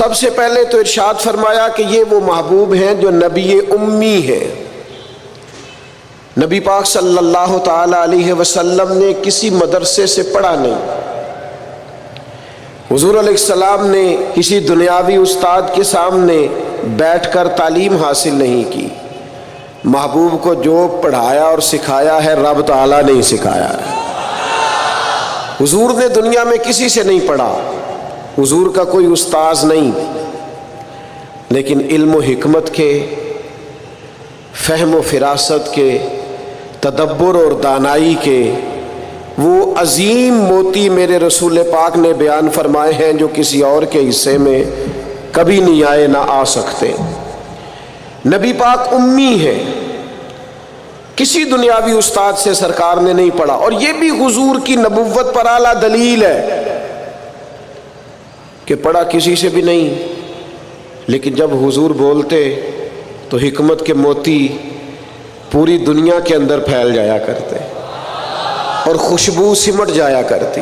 سب سے پہلے تو ارشاد فرمایا کہ یہ وہ محبوب ہیں جو نبی امی ہیں۔ نبی پاک صلی اللہ تعالی علیہ وسلم نے کسی مدرسے سے پڑھا نہیں، حضور علیہ السلام نے کسی دنیاوی استاد کے سامنے بیٹھ کر تعلیم حاصل نہیں کی۔ محبوب کو جو پڑھایا اور سکھایا ہے رب تعالیٰ نے ہی سکھایا ہے۔ حضور نے دنیا میں کسی سے نہیں پڑھا، حضور کا کوئی استاذ نہیں، لیکن علم و حکمت کے، فہم و فراست کے، تدبر اور دانائی کے وہ عظیم موتی میرے رسول پاک نے بیان فرمائے ہیں جو کسی اور کے حصے میں کبھی نہیں آئے، نہ آ سکتے۔ نبی پاک امی ہے، کسی دنیاوی استاد سے سرکار نے نہیں پڑھا، اور یہ بھی حضور کی نبوت پر اعلیٰ دلیل ہے کہ پڑھا کسی سے بھی نہیں، لیکن جب حضور بولتے تو حکمت کے موتی پوری دنیا کے اندر پھیل جایا کرتے اور خوشبو سمٹ جایا کرتی۔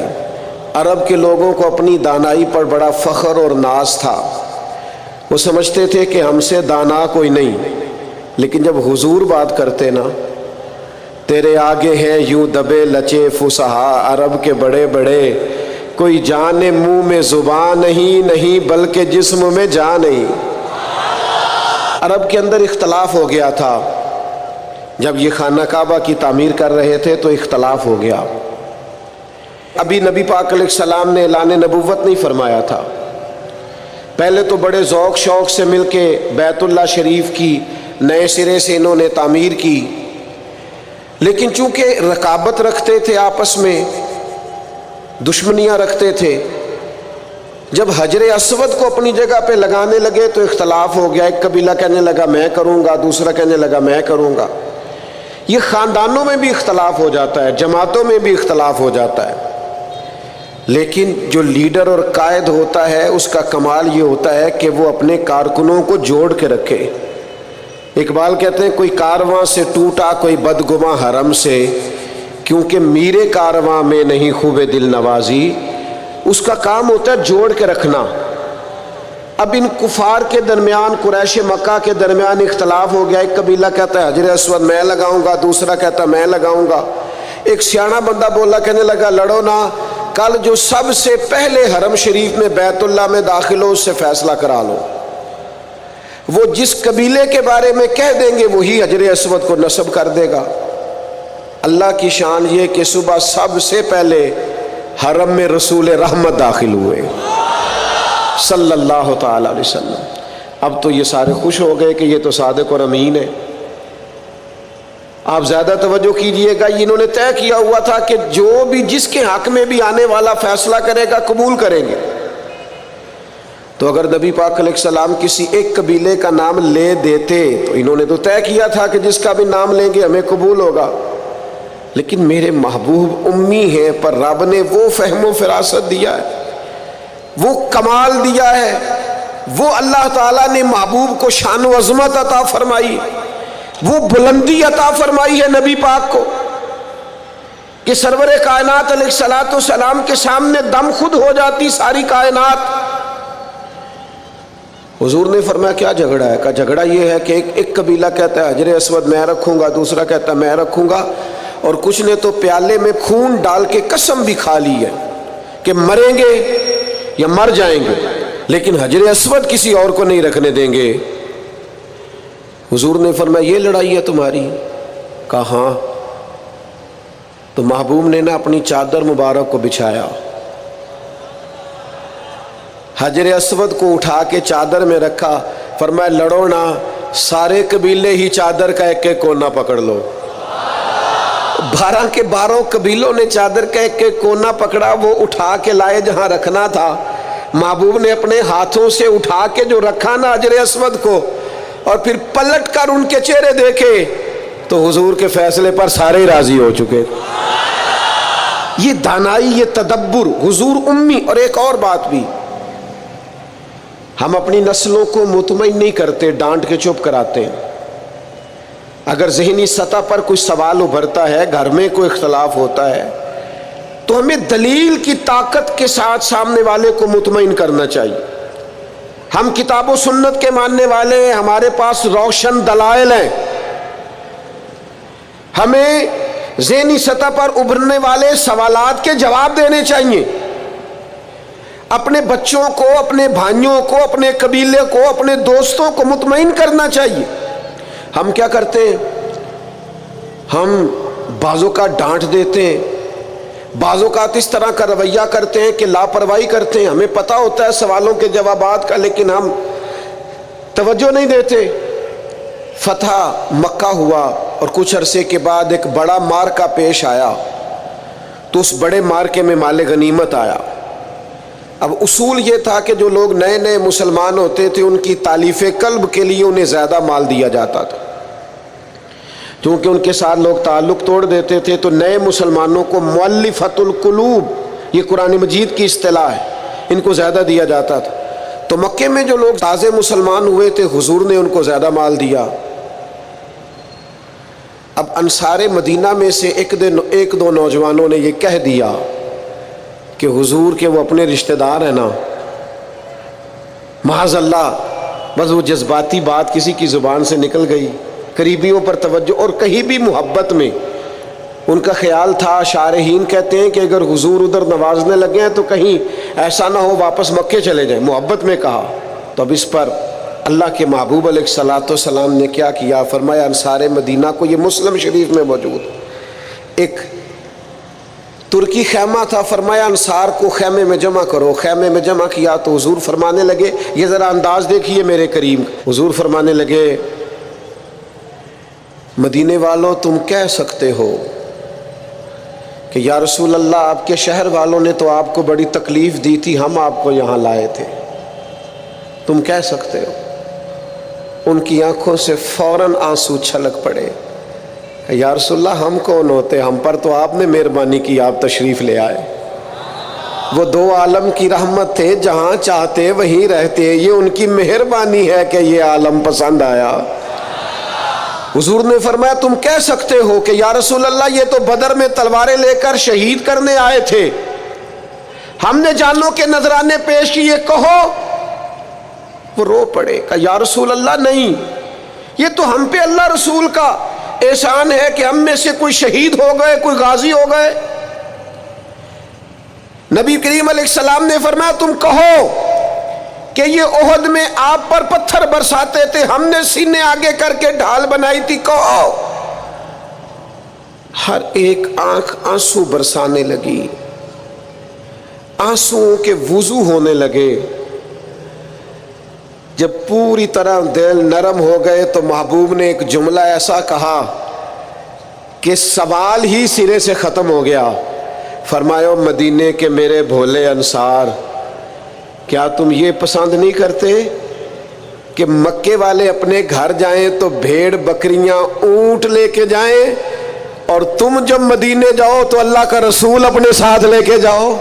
عرب کے لوگوں کو اپنی دانائی پر بڑا فخر اور ناز تھا، وہ سمجھتے تھے کہ ہم سے دانا کوئی نہیں، لیکن جب حضور بات کرتے نا، تیرے آگے ہیں یوں دبے لچے فصحا عرب کے بڑے بڑے، کوئی جان منہ میں زبان نہیں بلکہ جسم میں جان نہیں۔ عرب کے اندر اختلاف ہو گیا تھا، جب یہ خانہ کعبہ کی تعمیر کر رہے تھے تو اختلاف ہو گیا۔ ابھی نبی پاک علیہ السلام نے اعلان نبوت نہیں فرمایا تھا، پہلے تو بڑے ذوق شوق سے مل کے بیت اللہ شریف کی نئے سرے سے انہوں نے تعمیر کی، لیکن چونکہ رقابت رکھتے تھے، آپس میں دشمنیاں رکھتے تھے، جب حجر اسود کو اپنی جگہ پہ لگانے لگے تو اختلاف ہو گیا۔ ایک قبیلہ کہنے لگا میں کروں گا، دوسرا کہنے لگا میں کروں گا۔ یہ خاندانوں میں بھی اختلاف ہو جاتا ہے، جماعتوں میں بھی اختلاف ہو جاتا ہے، لیکن جو لیڈر اور قائد ہوتا ہے اس کا کمال یہ ہوتا ہے کہ وہ اپنے کارکنوں کو جوڑ کے رکھے۔ اقبال کہتے ہیں کوئی کارواں سے ٹوٹا کوئی بدگماں حرم سے، کیونکہ میرے کارواں میں نہیں خوب دل نوازی۔ اس کا کام ہوتا ہے جوڑ کے رکھنا۔ اب ان کفار کے درمیان، قریش مکہ کے درمیان اختلاف ہو گیا، ایک قبیلہ کہتا ہے حجر اسود میں لگاؤں گا، دوسرا کہتا ہے میں لگاؤں گا۔ ایک سیاںا بندہ بولا، کہنے لگا لڑو نہ، کل جو سب سے پہلے حرم شریف میں بیت اللہ میں داخل ہو اس سے فیصلہ کرا لو، وہ جس قبیلے کے بارے میں کہہ دیں گے وہی حجر اسود کو نصب کر دے گا۔ اللہ کی شان یہ کہ صبح سب سے پہلے حرم میں رسول رحمت داخل ہوئے صلی اللہ تعالی علیہ وسلم۔ اب تو یہ سارے خوش ہو گئے کہ یہ تو صادق اور امین ہے۔ آپ زیادہ توجہ کیجئے گا، انہوں نے طے کیا ہوا تھا کہ جو بھی جس کے حق میں بھی آنے والا فیصلہ کرے گا قبول کریں گے۔ تو اگر نبی پاک علیہ السلام کسی ایک قبیلے کا نام لے دیتے تو انہوں نے تو طے کیا تھا کہ جس کا بھی نام لیں گے ہمیں قبول ہوگا، لیکن میرے محبوب امی ہیں، پر رب نے وہ فہم و فراست دیا ہے، وہ کمال دیا ہے، وہ اللہ تعالیٰ نے محبوب کو شان و عظمت عطا فرمائی، وہ بلندی عطا فرمائی ہے نبی پاک کو کہ سرور کائنات علیہ الصلوۃ والسلام کے سامنے دم خود ہو جاتی ساری کائنات۔ حضور نے فرمایا کیا جھگڑا ہے؟ کہا جھگڑا یہ ہے کہ ایک قبیلہ کہتا ہے حجر اسود میں رکھوں گا، دوسرا کہتا ہے میں رکھوں گا، اور کچھ نے تو پیالے میں خون ڈال کے قسم بھی کھا لی ہے کہ مریں گے یا مر جائیں گے، لیکن حجر اسود کسی اور کو نہیں رکھنے دیں گے۔ حضور نے فرمایا یہ لڑائی ہے تمہاری؟ کہا ہاں۔ تو محبوب نے نا اپنی چادر مبارک کو بچھایا، حجر اسود کو اٹھا کے چادر میں رکھا، فرمایا لڑو نا، سارے قبیلے ہی چادر کا ایک ایک کونا پکڑ لو۔ 12 کے 12 قبیلوں نے چادر کا ایک ایک کونا پکڑا، وہ اٹھا کے لائے جہاں رکھنا تھا۔ محبوب نے اپنے ہاتھوں سے اٹھا کے جو رکھا نا حجر اسود کو، اور پھر پلٹ کر ان کے چہرے دیکھے تو حضور کے فیصلے پر سارے راضی ہو چکے۔ یہ دانائی، یہ تدبر، حضور امی۔ اور ایک اور بات بھی، ہم اپنی نسلوں کو مطمئن نہیں کرتے، ڈانٹ کے چپ کراتے ہیں۔ اگر ذہنی سطح پر کوئی سوال ابھرتا ہے، گھر میں کوئی اختلاف ہوتا ہے، تو ہمیں دلیل کی طاقت کے ساتھ سامنے والے کو مطمئن کرنا چاہیے۔ ہم کتاب و سنت کے ماننے والے ہیں، ہمارے پاس روشن دلائل ہیں، ہمیں ذہنی سطح پر ابھرنے والے سوالات کے جواب دینے چاہیے، اپنے بچوں کو، اپنے بھائیوں کو، اپنے قبیلے کو، اپنے دوستوں کو مطمئن کرنا چاہیے۔ ہم کیا کرتے ہیں؟ ہم بعضوں کا ڈانٹ دیتے ہیں، بعض اوقات اس طرح کا رویہ کرتے ہیں کہ لاپرواہی کرتے ہیں، ہمیں پتہ ہوتا ہے سوالوں کے جوابات کا، لیکن ہم توجہ نہیں دیتے۔ فتح مکہ ہوا اور کچھ عرصے کے بعد ایک بڑا معرکہ پیش آیا، تو اس بڑے معرکے میں مال غنیمت آیا۔ اب اصول یہ تھا کہ جو لوگ نئے نئے مسلمان ہوتے تھے ان کی تالیف قلب کے لیے انہیں زیادہ مال دیا جاتا تھا، کیونکہ ان کے ساتھ لوگ تعلق توڑ دیتے تھے، تو نئے مسلمانوں کو مؤلفۃ القلوب، یہ قرآن مجید کی اصطلاح ہے، ان کو زیادہ دیا جاتا تھا۔ تو مکے میں جو لوگ تازے مسلمان ہوئے تھے حضور نے ان کو زیادہ مال دیا۔ اب انصار مدینہ میں سے ایک دو نوجوانوں نے یہ کہہ دیا کہ حضور کے وہ اپنے رشتہ دار ہیں نا، معاذ اللہ، بس وہ جذباتی بات کسی کی زبان سے نکل گئی، قریبیوں پر توجہ، اور کہیں بھی محبت میں ان کا خیال تھا، شارحین کہتے ہیں کہ اگر حضور ادھر نوازنے لگے ہیں تو کہیں ایسا نہ ہو واپس مکے چلے جائیں، محبت میں کہا۔ تو اب اس پر اللہ کے محبوب علیہ الصلوۃ والسلام نے کیا کیا؟ فرمایا انصار مدینہ کو، یہ مسلم شریف میں موجود ایک ترکی خیمہ تھا، فرمایا انصار کو خیمے میں جمع کرو۔ خیمے میں جمع کیا تو حضور فرمانے لگے، یہ ذرا انداز دیکھیے میرے کریم، حضور فرمانے لگے مدینے والوں تم کہہ سکتے ہو کہ یا رسول اللہ آپ کے شہر والوں نے تو آپ کو بڑی تکلیف دی تھی، ہم آپ کو یہاں لائے تھے، تم کہہ سکتے ہو۔ ان کی آنکھوں سے فوراً آنسو چھلک پڑے، یا رسول اللہ ہم کون ہوتے، ہم پر تو آپ نے مہربانی کی، آپ تشریف لے آئے۔ وہ دو عالم کی رحمت تھے، جہاں چاہتے وہیں رہتے، یہ ان کی مہربانی ہے کہ یہ عالم پسند آیا۔ حضور نے فرمایا تم کہہ سکتے ہو کہ یا رسول اللہ یہ تو بدر میں تلواریں لے کر شہید کرنے آئے تھے، ہم نے جانوں کے نذرانے پیش کیے، کہو۔ وہ رو پڑے، کہ یا رسول اللہ نہیں، یہ تو ہم پہ اللہ رسول کا احسان ہے کہ ہم میں سے کوئی شہید ہو گئے، کوئی غازی ہو گئے۔ نبی کریم علیہ السلام نے فرمایا تم کہو کہ یہ احد میں آپ پر پتھر برساتے تھے، ہم نے سینے آگے کر کے ڈھال بنائی تھی، کہو۔ ہر ایک آنکھ آنسو برسانے لگی، آنسوؤں کے وضو ہونے لگے۔ جب پوری طرح دل نرم ہو گئے تو محبوب نے ایک جملہ ایسا کہا کہ سوال ہی سرے سے ختم ہو گیا۔ فرمایا مدینے کے میرے بھولے انصار، کیا تم یہ پسند نہیں کرتے کہ مکے والے اپنے گھر جائیں تو بھیڑ بکریاں اونٹ لے کے جائیں، اور تم جب مدینے جاؤ تو اللہ کا رسول اپنے ساتھ لے کے جاؤ؟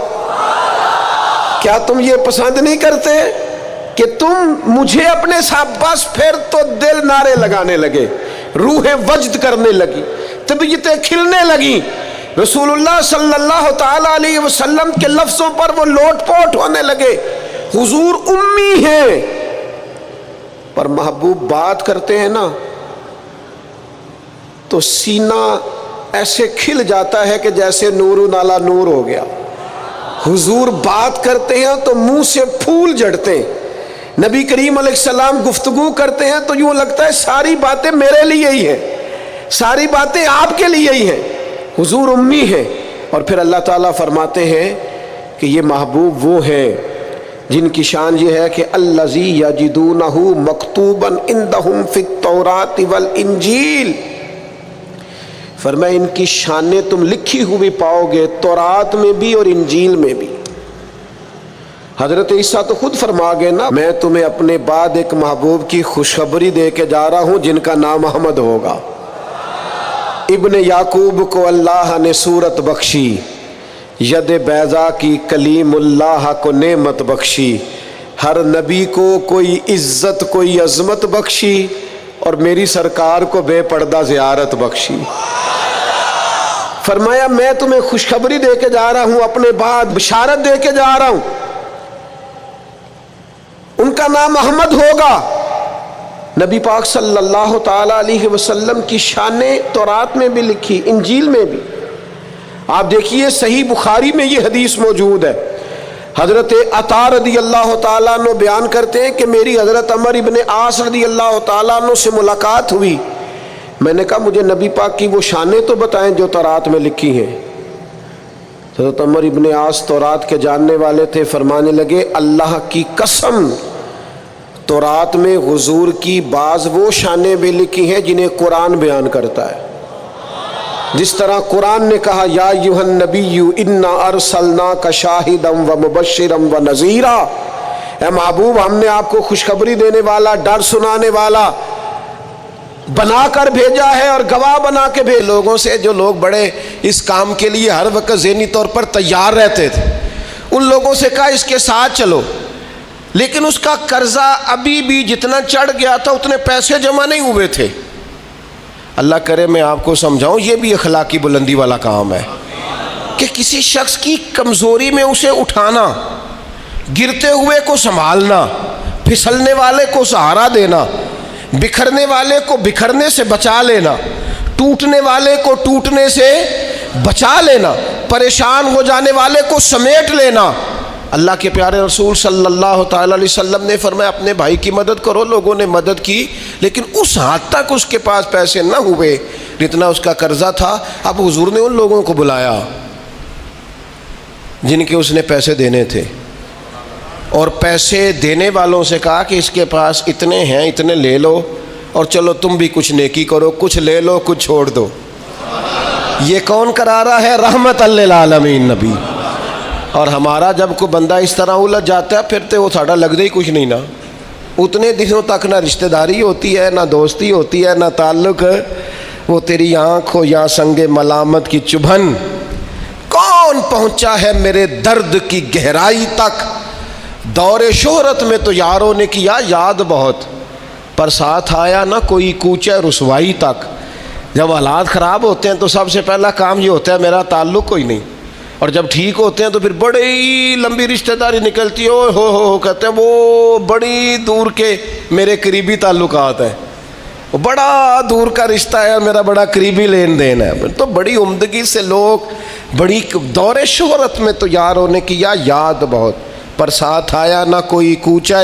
کیا تم یہ پسند نہیں کرتے کہ تم مجھے اپنے ساتھ؟ بس پھر تو دل نعرے لگانے لگے، روح وجد کرنے لگی، طبیعتیں کھلنے لگی۔ رسول اللہ صلی اللہ تعالی علیہ وسلم کے لفظوں پر وہ لوٹ پوٹ ہونے لگے۔ حضور امی ہیں پر محبوب بات کرتے ہیں نا تو سینہ ایسے کھل جاتا ہے کہ جیسے نور نالا نور ہو گیا۔ حضور بات کرتے ہیں تو منہ سے پھول جھڑتے ہیں، نبی کریم علیہ السلام گفتگو کرتے ہیں تو یوں لگتا ہے ساری باتیں میرے لیے ہی ہیں، ساری باتیں آپ کے لیے ہی ہیں۔ حضور امی ہیں، اور پھر اللہ تعالیٰ فرماتے ہیں کہ یہ محبوب وہ ہیں جن کی شان یہ ہے کہ الذی یجدونہ مکتوبا عندہم فی التوراۃ والانجیل، فرمایا ان کی شانیں تم لکھی ہوئی پاؤ گے تورات میں بھی اور انجیل میں بھی۔ حضرت عیسیٰ تو خود فرما گئے نا، میں تمہیں اپنے بعد ایک محبوب کی خوشخبری دے کے جا رہا ہوں جن کا نام احمد ہوگا۔ ابن یعقوب کو اللہ نے صورت بخشی، ید بیضا کی کلیم اللہ کو نعمت بخشی، ہر نبی کو کوئی عزت کوئی عظمت بخشی، اور میری سرکار کو بے پردہ زیارت بخشی۔ فرمایا میں تمہیں خوشخبری دے کے جا رہا ہوں، اپنے بعد بشارت دے کے جا رہا ہوں۔ ان کا نام احمد ہوگا۔ نبی پاک صلی اللہ تعالی علیہ وسلم کی شانیں تورات میں بھی لکھی، انجیل میں بھی۔ آپ دیکھیے صحیح بخاری میں یہ حدیث موجود ہے، حضرت عطا رضی اللہ تعالیٰ عنہ بیان کرتے ہیں کہ میری حضرت عمر ابن عاص رضی اللہ تعالیٰ عنہ سے ملاقات ہوئی۔ میں نے کہا مجھے نبی پاک کی وہ شانیں تو بتائیں جو تورات میں لکھی ہیں۔ حضرت عمر ابن عاص تورات کے جاننے والے تھے، فرمانے لگے اللہ کی قسم تورات میں حضور کی بعض وہ شانیں بھی لکھی ہیں جنہیں قرآن بیان کرتا ہے۔ جس طرح قرآن نے کہا یا ایھا النبی انا ارسلناک شاہدا ومبشرا ونذیرا، اے محبوب ہم نے آپ کو خوشخبری دینے والا، ڈر سنانے والا بنا کر بھیجا ہے اور گواہ بنا کے بھیج لوگوں سے جو لوگ بڑے اس کام کے لیے ہر وقت ذہنی طور پر تیار رہتے تھے، ان لوگوں سے کہا اس کے ساتھ چلو، لیکن اس کا قرضہ ابھی بھی جتنا چڑھ گیا تھا اتنے پیسے جمع نہیں ہوئے تھے۔ اللہ کرے میں آپ کو سمجھاؤں، یہ بھی اخلاقی بلندی والا کام ہے کہ کسی شخص کی کمزوری میں اسے اٹھانا، گرتے ہوئے کو سنبھالنا، پھسلنے والے کو سہارا دینا، بکھرنے والے کو بکھرنے سے بچا لینا، ٹوٹنے والے کو ٹوٹنے سے بچا لینا، پریشان ہو جانے والے کو سمیٹ لینا۔ اللہ کے پیارے رسول صلی اللہ تعالی علیہ وسلم نے فرمایا اپنے بھائی کی مدد کرو۔ لوگوں نے مدد کی لیکن اس حد تک اس کے پاس پیسے نہ ہوئے جتنا اس کا قرضہ تھا۔ اب حضور نے ان لوگوں کو بلایا جن کے اس نے پیسے دینے تھے، اور پیسے دینے والوں سے کہا کہ اس کے پاس اتنے ہیں، اتنے لے لو اور چلو تم بھی کچھ نیکی کرو، کچھ لے لو کچھ چھوڑ دو۔ یہ کون کرا رہا ہے؟ رحمت للعالمین نبی۔ اور ہمارا جب کوئی بندہ اس طرح الجھ جاتا ہے پھر تو وہ ساڑھا لگتا ہی کچھ نہیں نا، اتنے دنوں تک نہ رشتہ داری ہوتی ہے، نہ دوستی ہوتی ہے، نہ تعلق۔ وہ تیری آنکھ ہو یا سنگ ملامت کی چبھن، کون پہنچا ہے میرے درد کی گہرائی تک؟ دور شہرت میں تو یاروں نے کیا یاد بہت، پر ساتھ آیا نہ کوئی کوچہ رسوائی تک۔ جب حالات خراب ہوتے ہیں تو سب سے پہلا کام یہ ہوتا ہے میرا تعلق کوئی نہیں، اور جب ٹھیک ہوتے ہیں تو پھر بڑی لمبی رشتہ داری نکلتی ہے، ہو کہتے ہیں وہ بڑی دور کے میرے قریبی تعلقات ہیں، وہ بڑا دور کا رشتہ ہے، میرا بڑا قریبی لین دین ہے۔ تو بڑی عمدگی سے لوگ، بڑی دور شہرت میں تو یاروں نے کیا یاد بہت، پر ساتھ آیا نہ کوئی کوچہ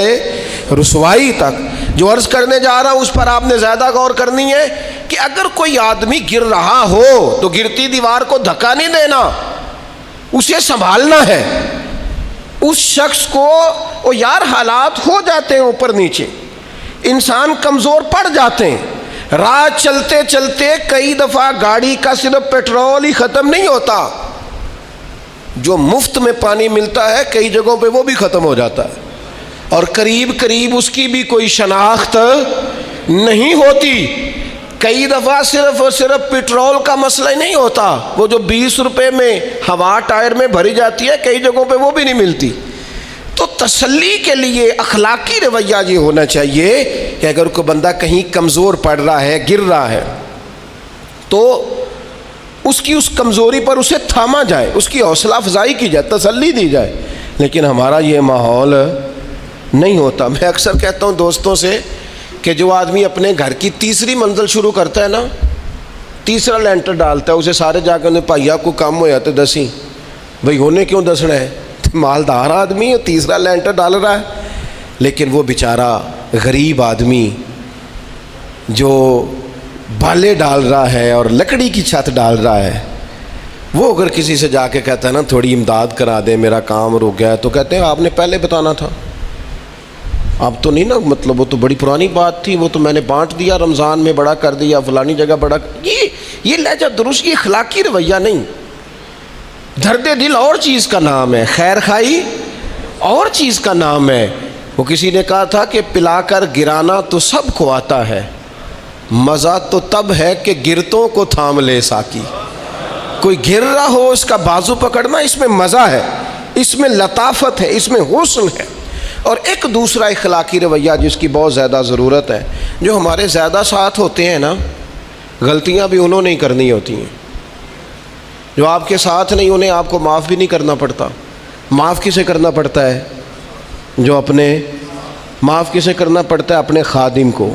رسوائی تک۔ جو عرض کرنے جا رہا ہوں اس پر آپ نے زیادہ غور کرنی ہے کہ اگر کوئی آدمی گر رہا ہو تو گرتی دیوار کو دھکا نہیں دینا، اسے سنبھالنا ہے۔ اس شخص کو وہ یار حالات ہو جاتے ہیں اوپر نیچے، انسان کمزور پڑ جاتے ہیں، راہ چلتے چلتے کئی دفعہ گاڑی کا صرف پیٹرول ہی ختم نہیں ہوتا، جو مفت میں پانی ملتا ہے کئی جگہوں پہ وہ بھی ختم ہو جاتا ہے، اور قریب قریب اس کی بھی کوئی شناخت نہیں ہوتی۔ کئی دفعہ صرف اور صرف پیٹرول کا مسئلہ ہی نہیں ہوتا، وہ جو 20 روپے میں ہوا ٹائر میں بھری جاتی ہے کئی جگہوں پہ وہ بھی نہیں ملتی۔ تو تسلی کے لیے اخلاقی رویہ یہ ہونا چاہیے کہ اگر کوئی بندہ کہیں کمزور پڑ رہا ہے، گر رہا ہے، تو اس کی اس کمزوری پر اسے تھاما جائے، اس کی حوصلہ افزائی کی جائے، تسلی دی جائے۔ لیکن ہمارا یہ ماحول نہیں ہوتا۔ میں اکثر کہتا ہوں دوستوں سے کہ جو آدمی اپنے گھر کی تیسری منزل شروع کرتا ہے نا، تیسرا لینٹر ڈالتا ہے، اسے سارے جا کے بھائیا کو کام ہو جاتے دسی، بھائی ہونے کیوں دسنا ہے، مالدار آدمی ہے تیسرا لینٹر ڈال رہا ہے، لیکن وہ بیچارہ غریب آدمی جو بالے ڈال رہا ہے اور لکڑی کی چھت ڈال رہا ہے، وہ اگر کسی سے جا کے کہتا ہے نا تھوڑی امداد کرا دے میرا کام رک گیا، تو کہتے ہیں آپ نے پہلے بتانا تھا، اب تو نہیں نا، مطلب وہ تو بڑی پرانی بات تھی، وہ تو میں نے بانٹ دیا، رمضان میں بڑا کر دیا، فلانی جگہ بڑا۔ یہ لہجہ درست، یہ اخلاقی رویہ نہیں۔ درد دل اور چیز کا نام ہے، خیر خائی اور چیز کا نام ہے۔ وہ کسی نے کہا تھا کہ پلا کر گرانا تو سب کو آتا ہے، مزہ تو تب ہے کہ گرتوں کو تھام لے ساکی۔ کوئی گر رہا ہو اس کا بازو پکڑنا، اس میں مزہ ہے، اس میں لطافت ہے، اس میں حسن ہے۔ اور ایک دوسرا اخلاقی رویہ جس کی بہت زیادہ ضرورت ہے، جو ہمارے زیادہ ساتھ ہوتے ہیں نا، غلطیاں بھی انہوں نے ہی کرنی ہوتی ہیں، جو آپ کے ساتھ نہیں انہیں آپ کو معاف بھی نہیں کرنا پڑتا۔ معاف کسے کرنا پڑتا ہے؟ جو اپنے معاف کسے کرنا پڑتا ہے؟ اپنے خادم کو.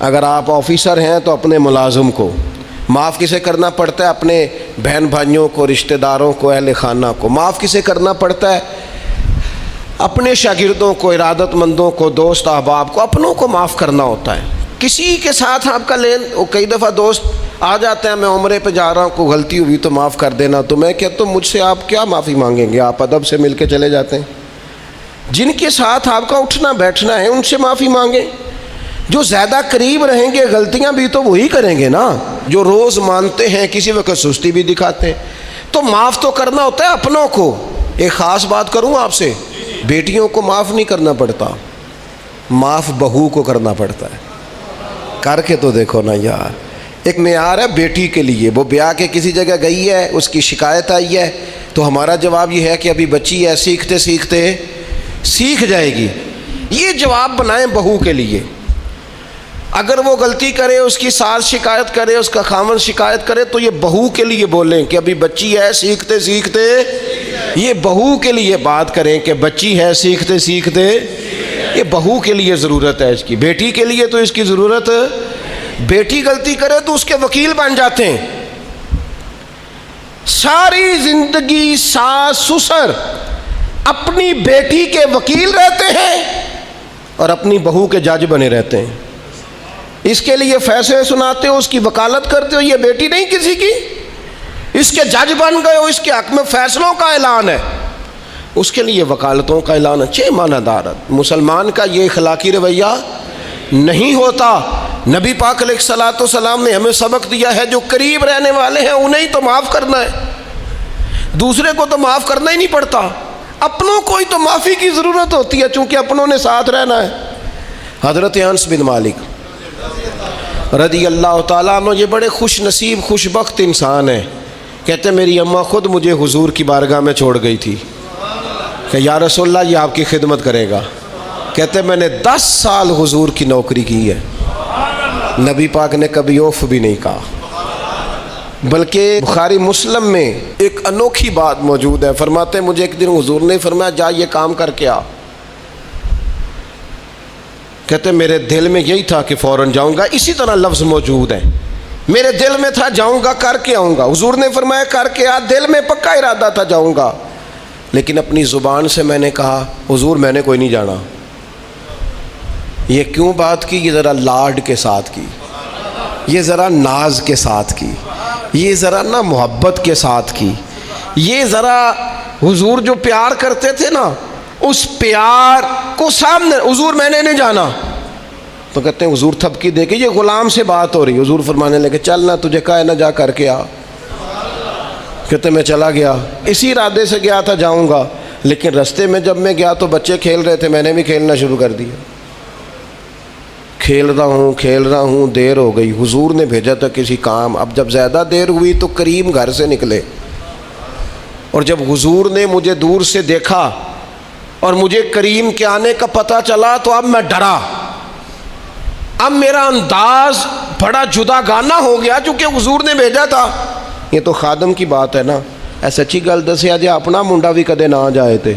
اگر آپ آفیسر ہیں تو اپنے ملازم کو. معاف کسے کرنا پڑتا ہے؟ اپنے بہن بھائیوں کو، رشتہ داروں کو، اہل خانہ کو. معاف کسے کرنا پڑتا ہے؟ اپنے شاگردوں کو، ارادت مندوں کو، دوست احباب کو، اپنوں کو معاف کرنا ہوتا ہے. کسی کے ساتھ آپ کا کئی دفعہ دوست آ جاتے ہیں، میں عمرے پہ جا رہا ہوں، کوئی غلطی ہوئی تو معاف کر دینا. تو میں کہتا ہوں مجھ سے آپ کیا معافی مانگیں گے؟ آپ ادب سے مل کے چلے جاتے ہیں. جن کے ساتھ آپ کا اٹھنا بیٹھنا ہے ان سے معافی مانگیں. جو زیادہ قریب رہیں گے غلطیاں بھی تو وہی کریں گے نا، جو روز مانتے ہیں، کسی وقت سستی بھی دکھاتے ہیں. تو معاف تو کرنا ہوتا ہے اپنوں کو. ایک خاص بات کروں آپ سے، بیٹیوں کو معاف نہیں کرنا پڑتا، معاف بہو کو کرنا پڑتا ہے. کر کے تو دیکھو نا یار. ایک معیار ہے بیٹی کے لیے، وہ بیاہ کے کسی جگہ گئی ہے، اس کی شکایت آئی ہے، تو ہمارا جواب یہ ہے کہ ابھی بچی ہے، سیکھتے سیکھتے سیکھ جائے گی. یہ جواب بنائیں بہو کے لیے. اگر وہ غلطی کرے، اس کی ساس شکایت کرے، اس کا خاوند شکایت کرے، تو یہ بہو کے لیے بولیں کہ ابھی بچی ہے، سیکھتے سیکھتے. یہ بہو کے لیے بات کریں کہ بچی ہے، سیکھتے سیکھتے. یہ بہو کے لیے ضرورت ہے اس کی. بیٹی کے لیے تو اس کی ضرورت، بیٹی غلطی کرے تو اس کے وکیل بن جاتے ہیں. ساری زندگی ساس سسر اپنی بیٹی کے وکیل رہتے ہیں اور اپنی بہو کے جج بنے رہتے ہیں. اس کے لیے فیصلے سناتے ہو، اس کی وکالت کرتے ہو. یہ بیٹی نہیں کسی کی، اس کے جج بن گئے ہو، اس کے حق میں فیصلوں کا اعلان ہے، اس کے لیے وکالتوں کا اعلان ہے. چھ معنی دارت. مسلمان کا یہ اخلاقی رویہ نہیں ہوتا. نبی پاک علیہ الصلوۃ والسلام نے ہمیں سبق دیا ہے، جو قریب رہنے والے ہیں انہیں تو معاف کرنا ہے، دوسرے کو تو معاف کرنا ہی نہیں پڑتا. اپنوں کو ہی تو معافی کی ضرورت ہوتی ہے، چونکہ اپنوں نے ساتھ رہنا ہے. حضرت انس بن مالک رضی اللہ تعالیٰ عنہ یہ بڑے خوش نصیب خوش بخت انسان ہیں. کہتے میری اماں خود مجھے حضور کی بارگاہ میں چھوڑ گئی تھی کہ یا رسول اللہ یہ آپ کی خدمت کرے گا. کہتے میں نے 10 سال حضور کی نوکری کی ہے، نبی پاک نے کبھی اوف بھی نہیں کہا. بلکہ بخاری مسلم میں ایک انوکھی بات موجود ہے. فرماتے ہیں مجھے ایک دن حضور نے فرمایا جا یہ کام کر کے آ. کہتے میرے دل میں یہی تھا کہ فوراً جاؤں گا. اسی طرح لفظ موجود ہیں، میرے دل میں تھا جاؤں گا، کر کے آؤں گا. حضور نے فرمایا کر کے آ. دل میں پکا ارادہ تھا جاؤں گا، لیکن اپنی زبان سے میں نے کہا حضور میں نے کوئی نہیں جانا. یہ کیوں بات کی؟ یہ ذرا لاڈ کے ساتھ کی، یہ ذرا ناز کے ساتھ کی، یہ ذرا نا محبت کے ساتھ کی. یہ ذرا حضور جو پیار کرتے تھے نا، اس پیار کو سامنے. حضور میں نے نہیں جانا. تو کہتے ہیں حضور تھپکی دے کے، یہ غلام سے بات ہو رہی، حضور فرمانے لگے چل نہ تجھے کہا ہے نہ جا کر کے آ. کہتے میں چلا گیا، اسی ارادے سے گیا تھا جاؤں گا، لیکن رستے میں جب میں گیا تو بچے کھیل رہے تھے، میں نے بھی کھیلنا شروع کر دیا. کھیل رہا ہوں دیر ہو گئی. حضور نے بھیجا تھا کسی کام. اب جب زیادہ دیر ہوئی تو کریم گھر سے نکلے، اور جب حضور نے مجھے دور سے دیکھا اور مجھے کریم کے آنے کا پتہ چلا تو اب میں ڈرا. اب میرا انداز بڑا جدا گانا ہو گیا، چونکہ حضور نے بھیجا تھا. یہ تو خادم کی بات ہے نا. اے سچی گل دسیا جی اپنا منڈا بھی کدے نہ جائے تے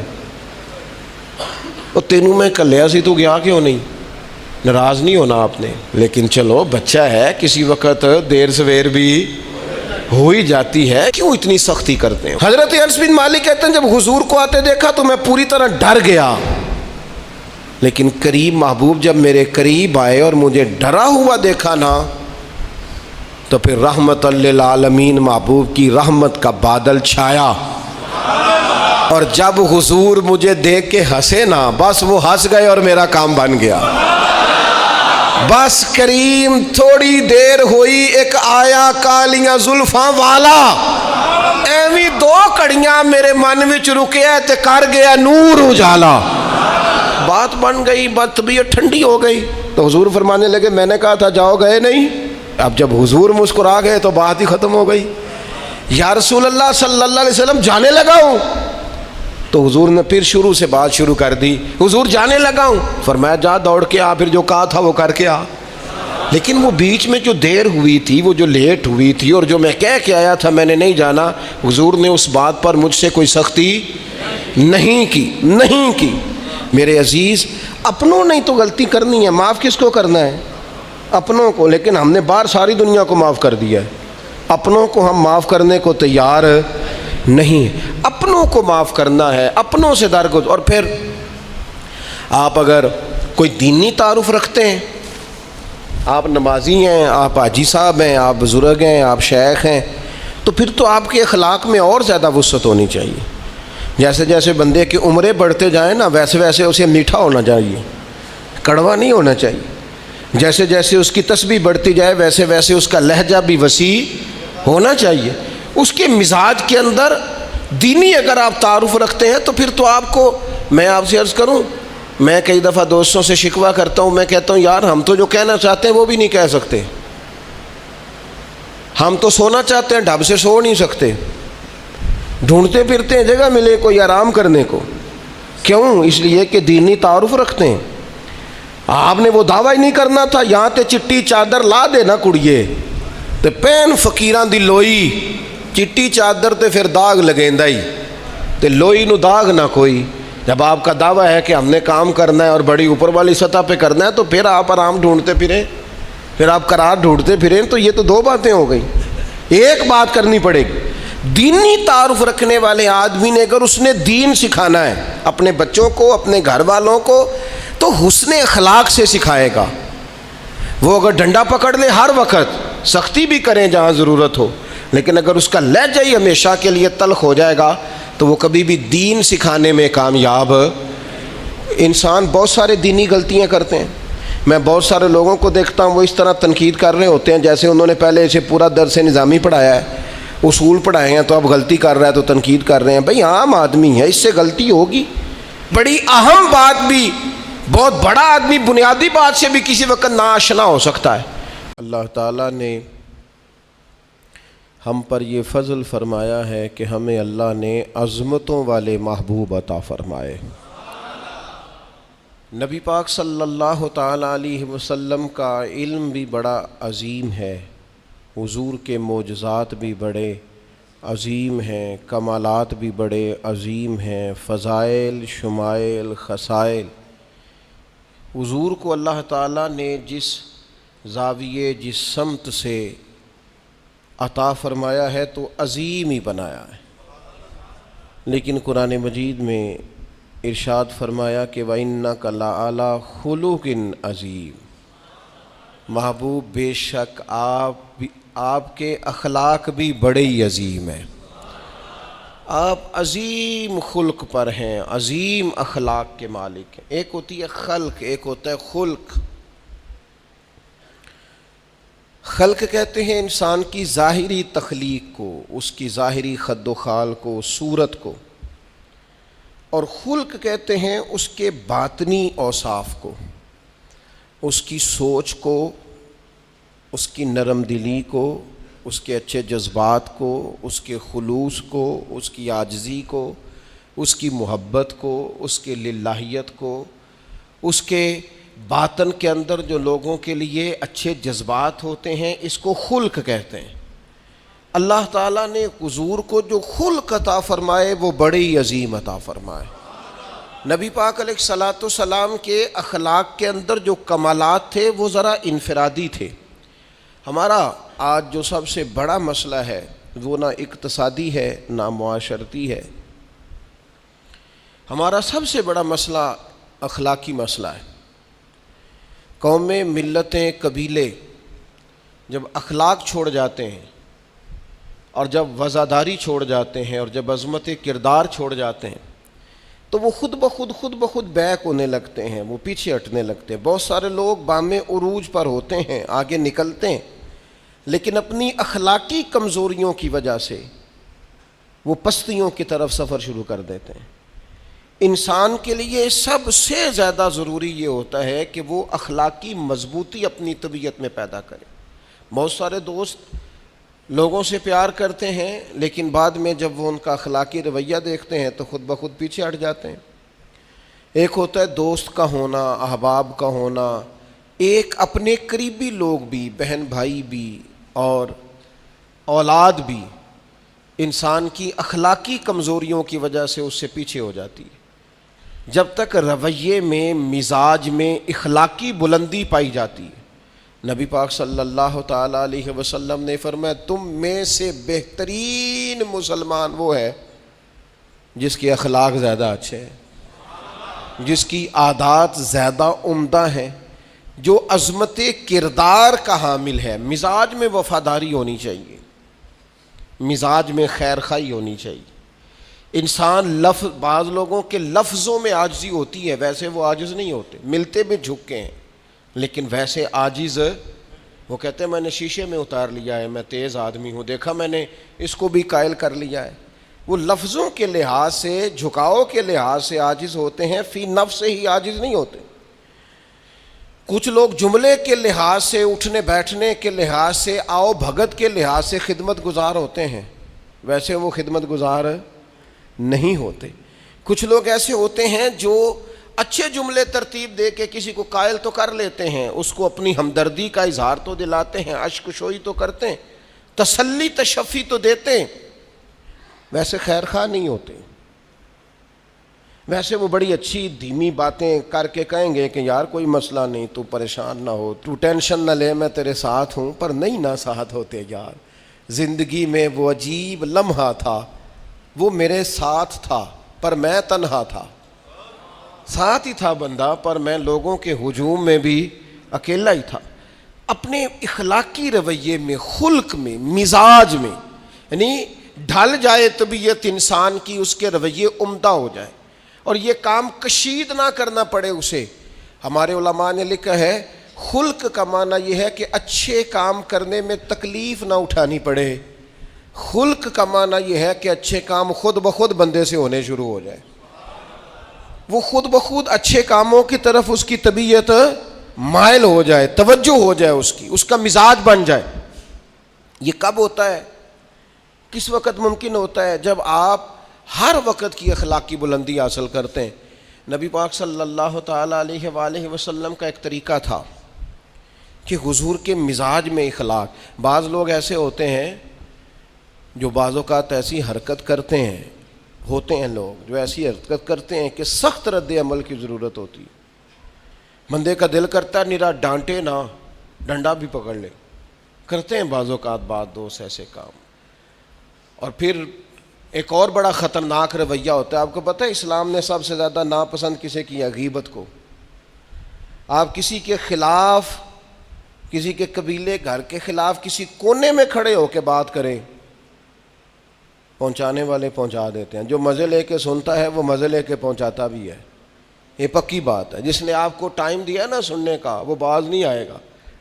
وہ تینوں میں کلیا سی، تو گیا کیوں نہیں؟ ناراض نہیں ہونا آپ نے، لیکن چلو بچہ ہے، کسی وقت دیر سویر بھی ہو ہی جاتی ہے، کیوں اتنی سختی کرتے ہیں؟ حضرت انس بن مالک کہتے ہیں جب حضور کو آتے دیکھا تو میں پوری طرح ڈر گیا، لیکن قریب محبوب جب میرے قریب آئے اور مجھے ڈرا ہوا دیکھا نا، تو پھر رحمت للعالمین محبوب کی رحمت کا بادل چھایا. اور جب حضور مجھے دیکھ کے ہنسے نا، بس وہ ہنس گئے اور میرا کام بن گیا. بس کریم تھوڑی دیر ہوئی، ایک آیا کالیاں زلفاں والا، ایویں 2 کڑیاں میرے من وچ رکیا تے کر گیا نور اجالا. بات بن گئی، بات طبیعت ٹھنڈی ہو گئی. تو حضور فرمانے لگے میں نے کہا تھا جاؤ، گئے نہیں. اب جب حضور مسکرا گئے تو بات ہی ختم ہو گئی. یا رسول اللہ صلی اللہ علیہ وسلم جانے لگا ہوں. تو حضور نے پھر شروع سے بات شروع کر دی. حضور جانے لگا ہوں. فرمایا جا دوڑ کے آ، پھر جو کہا تھا وہ کر کے آ. لیکن وہ بیچ میں جو دیر ہوئی تھی، وہ جو لیٹ ہوئی تھی، اور جو میں کہہ کے آیا تھا میں نے نہیں جانا، حضور نے اس بات پر مجھ سے کوئی سختی نہیں کی. میرے عزیز اپنوں نے تو غلطی کرنی ہے، معاف کس کو کرنا ہے؟ اپنوں کو، لیکن ہم نے باہر ساری دنیا کو معاف کر دیا ہے، اپنوں کو ہم معاف کرنے کو تیار نہیں۔ اپنوں کو معاف کرنا ہے، اپنوں سے درگزر۔ اور پھر آپ اگر کوئی دینی تعارف رکھتے ہیں، آپ نمازی ہیں، آپ حاجی صاحب ہیں، آپ بزرگ ہیں، آپ شیخ ہیں، تو پھر تو آپ کے اخلاق میں اور زیادہ وسعت ہونی چاہیے۔ جیسے جیسے بندے کی عمریں بڑھتے جائیں نا، ویسے ویسے اسے میٹھا ہونا چاہیے، کڑوا نہیں ہونا چاہیے۔ جیسے جیسے اس کی تسبیح بڑھتی جائے ویسے ویسے اس کا لہجہ بھی وسیع ہونا چاہیے۔ اس کے مزاج کے اندر دینی اگر آپ تعارف رکھتے ہیں تو پھر تو آپ کو، میں آپ سے عرض کروں، میں کئی دفعہ دوستوں سے شکوہ کرتا ہوں، میں کہتا ہوں یار ہم تو جو کہنا چاہتے ہیں وہ بھی نہیں کہہ سکتے، ہم تو سونا چاہتے ہیں ڈھب سے سو نہیں سکتے، ڈھونڈتے پھرتے ہیں جگہ ملے کوئی آرام کرنے کو۔ کیوں؟ اس لیے کہ دینی تعارف رکھتے ہیں۔ آپ نے وہ دعویٰ ہی نہیں کرنا تھا، یہاں تے چٹی چادر لا دے نا کڑیے تے پین فقیران دی لوئی، چٹی چادر تے پھر داغ لگیندا ہی تے لوئی نو داغ نہ کوئی۔ جب آپ کا دعویٰ ہے کہ ہم نے کام کرنا ہے اور بڑی اوپر والی سطح پہ کرنا ہے، تو پھر آپ آرام ڈھونڈتے پھریں، پھر آپ قرار ڈھونڈتے پھریں، تو یہ تو دو باتیں ہو گئی۔ ایک بات کرنی پڑے گی، دینی تعارف رکھنے والے آدمی نے اگر اس نے دین سکھانا ہے اپنے بچوں کو، اپنے گھر والوں کو، تو حسن اخلاق سے سکھائے گا۔ وہ اگر ڈنڈا پکڑ لے ہر وقت، سختی بھی کریں جہاں ضرورت ہو، لیکن اگر اس کا لہجہ ہی ہمیشہ کے لیے تلخ ہو جائے گا تو وہ کبھی بھی دین سکھانے میں کامیاب۔ انسان بہت سارے دینی غلطیاں کرتے ہیں، میں بہت سارے لوگوں کو دیکھتا ہوں وہ اس طرح تنقید کر رہے ہوتے ہیں جیسے انہوں نے پہلے اسے پورا درس نظامی پڑھایا ہے، اصول پڑھائے ہیں، تو اب غلطی کر رہا ہے تو تنقید کر رہے ہیں۔ بھئی عام آدمی ہے، اس سے غلطی ہوگی۔ بڑی اہم بات بھی، بہت بڑا آدمی بنیادی بات سے بھی کسی وقت ناآشنا ہو سکتا ہے۔ اللہ تعالیٰ نے ہم پر یہ فضل فرمایا ہے کہ ہمیں اللہ نے عظمتوں والے محبوب عطا فرمائے۔ نبی پاک صلی اللہ تعالیٰ علیہ وسلم کا علم بھی بڑا عظیم ہے، حضور کے معجزات بھی بڑے عظیم ہیں، کمالات بھی بڑے عظیم ہیں، فضائل، شمائل، خصائل۔ حضور کو اللہ تعالیٰ نے جس زاویے، جس سمت سے عطا فرمایا ہے تو عظیم ہی بنایا ہے۔ لیکن قرآن مجید میں ارشاد فرمایا کہ وَإِنَّكَ لَعَلَىٰ خُلُقٍ عَظِيمٍ، محبوب بے شک آپ کے اخلاق بھی بڑے ہی عظیم ہیں، آپ عظیم خلق پر ہیں، عظیم اخلاق کے مالک ہیں۔ ایک ہوتی ہے خلق، ایک ہوتا ہے خلق۔ خلق کہتے ہیں انسان کی ظاہری تخلیق کو، اس کی ظاہری خد و خال کو، صورت کو، اور خلق کہتے ہیں اس کے باطنی اوصاف کو، اس کی سوچ کو، اس کی نرم دلی کو، اس کے اچھے جذبات کو، اس کے خلوص کو، اس کی عاجزی کو، اس کی محبت کو، اس کے للہیت کو، اس کے باطن کے اندر جو لوگوں کے لیے اچھے جذبات ہوتے ہیں، اس کو خلق کہتے ہیں۔ اللہ تعالیٰ نے حضور کو جو خلق عطا فرمائے وہ بڑے ہی عظیم عطا فرمائے۔ نبی پاک علیہ الصلاۃ والسلام کے اخلاق کے اندر جو کمالات تھے وہ ذرا انفرادی تھے۔ ہمارا آج جو سب سے بڑا مسئلہ ہے وہ نہ اقتصادی ہے نہ معاشرتی ہے، ہمارا سب سے بڑا مسئلہ اخلاقی مسئلہ ہے۔ قومیں، ملتیں، قبیلے جب اخلاق چھوڑ جاتے ہیں اور جب وفاداری چھوڑ جاتے ہیں اور جب عظمت کردار چھوڑ جاتے ہیں تو وہ خود بخود بیک ہونے لگتے ہیں، وہ پیچھے ہٹنے لگتے ہیں۔ بہت سارے لوگ بام عروج پر ہوتے ہیں، آگے نکلتے ہیں، لیکن اپنی اخلاقی کمزوریوں کی وجہ سے وہ پستیوں کی طرف سفر شروع کر دیتے ہیں۔ انسان کے لیے سب سے زیادہ ضروری یہ ہوتا ہے کہ وہ اخلاقی مضبوطی اپنی طبیعت میں پیدا کرے۔ بہت سارے دوست لوگوں سے پیار کرتے ہیں لیکن بعد میں جب وہ ان کا اخلاقی رویہ دیکھتے ہیں تو خود بخود پیچھے ہٹ جاتے ہیں۔ ایک ہوتا ہے دوست کا ہونا، احباب کا ہونا، ایک اپنے قریبی لوگ بھی، بہن بھائی بھی اور اولاد بھی انسان کی اخلاقی کمزوریوں کی وجہ سے اس سے پیچھے ہو جاتی ہے۔ جب تک رویے میں، مزاج میں اخلاقی بلندی پائی جاتی ہے، نبی پاک صلی اللہ تعالیٰ علیہ وسلم نے فرمایا تم میں سے بہترین مسلمان وہ ہے جس کے اخلاق زیادہ اچھے ہیں، جس کی عادات زیادہ عمدہ ہیں، جو عظمت کردار کا حامل ہے۔ مزاج میں وفاداری ہونی چاہیے، مزاج میں خیر خواہی ہونی چاہیے۔ انسان بعض لوگوں کے لفظوں میں عاجزی ہوتی ہے، ویسے وہ عاجز نہیں ہوتے، ملتے میں جھکے ہیں، لیکن ویسے عاجز وہ کہتے ہیں میں نے شیشے میں اتار لیا ہے، میں تیز آدمی ہوں، دیکھا میں نے اس کو بھی قائل کر لیا ہے۔ وہ لفظوں کے لحاظ سے، جھکاؤ کے لحاظ سے عاجز ہوتے ہیں، فی نفس سے ہی عاجز نہیں ہوتے۔ کچھ لوگ جملے کے لحاظ سے، اٹھنے بیٹھنے کے لحاظ سے، آؤ بھگت کے لحاظ سے خدمت گزار ہوتے ہیں، ویسے وہ خدمت گزار نہیں ہوتے۔ کچھ لوگ ایسے ہوتے ہیں جو اچھے جملے ترتیب دے کے کسی کو قائل تو کر لیتے ہیں، اس کو اپنی ہمدردی کا اظہار تو دلاتے ہیں، اشک شوئی تو کرتے ہیں، تسلی تشفی تو دیتے ہیں، ویسے خیر خواہ نہیں ہوتے۔ ویسے وہ بڑی اچھی دھیمی باتیں کر کے کہیں گے کہ یار کوئی مسئلہ نہیں، تو پریشان نہ ہو، تو ٹینشن نہ لے، میں تیرے ساتھ ہوں، پر نہیں نہ ساتھ ہوتے یار۔ زندگی میں وہ عجیب لمحہ تھا، وہ میرے ساتھ تھا پر میں تنہا تھا، ساتھ ہی تھا بندہ پر میں لوگوں کے ہجوم میں بھی اکیلا ہی تھا۔ اپنے اخلاقی رویے میں، خلق میں، مزاج میں، یعنی ڈھل جائے طبیعت انسان کی، اس کے رویے عمدہ ہو جائے اور یہ کام کشید نہ کرنا پڑے اسے۔ ہمارے علماء نے لکھا ہے خلق کا معنی یہ ہے کہ اچھے کام کرنے میں تکلیف نہ اٹھانی پڑے، خلق کا معنی یہ ہے کہ اچھے کام خود بخود بندے سے ہونے شروع ہو جائے، وہ خود بخود اچھے کاموں کی طرف اس کی طبیعت مائل ہو جائے، توجہ ہو جائے، اس کا مزاج بن جائے۔ یہ کب ہوتا ہے؟ کس وقت ممکن ہوتا ہے؟ جب آپ ہر وقت کی اخلاقی بلندی حاصل کرتے ہیں۔ نبی پاک صلی اللہ تعالیٰ علیہ وآلہ وسلم کا ایک طریقہ تھا کہ حضور کے مزاج میں اخلاق۔ بعض لوگ ایسے ہوتے ہیں جو بعض اوقات ایسی حرکت کرتے ہیں، ہوتے ہیں لوگ جو ایسی حرکت کرتے ہیں کہ سخت رد عمل کی ضرورت ہوتی ہے۔ بندے کا دل کرتا ہے نرا ڈانٹے نہ، ڈنڈا بھی پکڑ لے، کرتے ہیں بعض اوقات بعض دوست ایسے کام۔ اور پھر ایک اور بڑا خطرناک رویہ ہوتا ہے۔ آپ کو پتہ ہے اسلام نے سب سے زیادہ ناپسند کسے کیا؟ غیبت کو۔ آپ کسی کے خلاف، کسی کے قبیلے گھر کے خلاف کسی کونے میں کھڑے ہو کے بات کریں، پہنچانے والے پہنچا دیتے ہیں، جو مزے لے کے سنتا ہے وہ مزے لے کے پہنچاتا بھی ہے، یہ پکی بات ہے۔ جس نے آپ کو ٹائم دیا نا سننے کا، وہ باز نہیں آئے گا،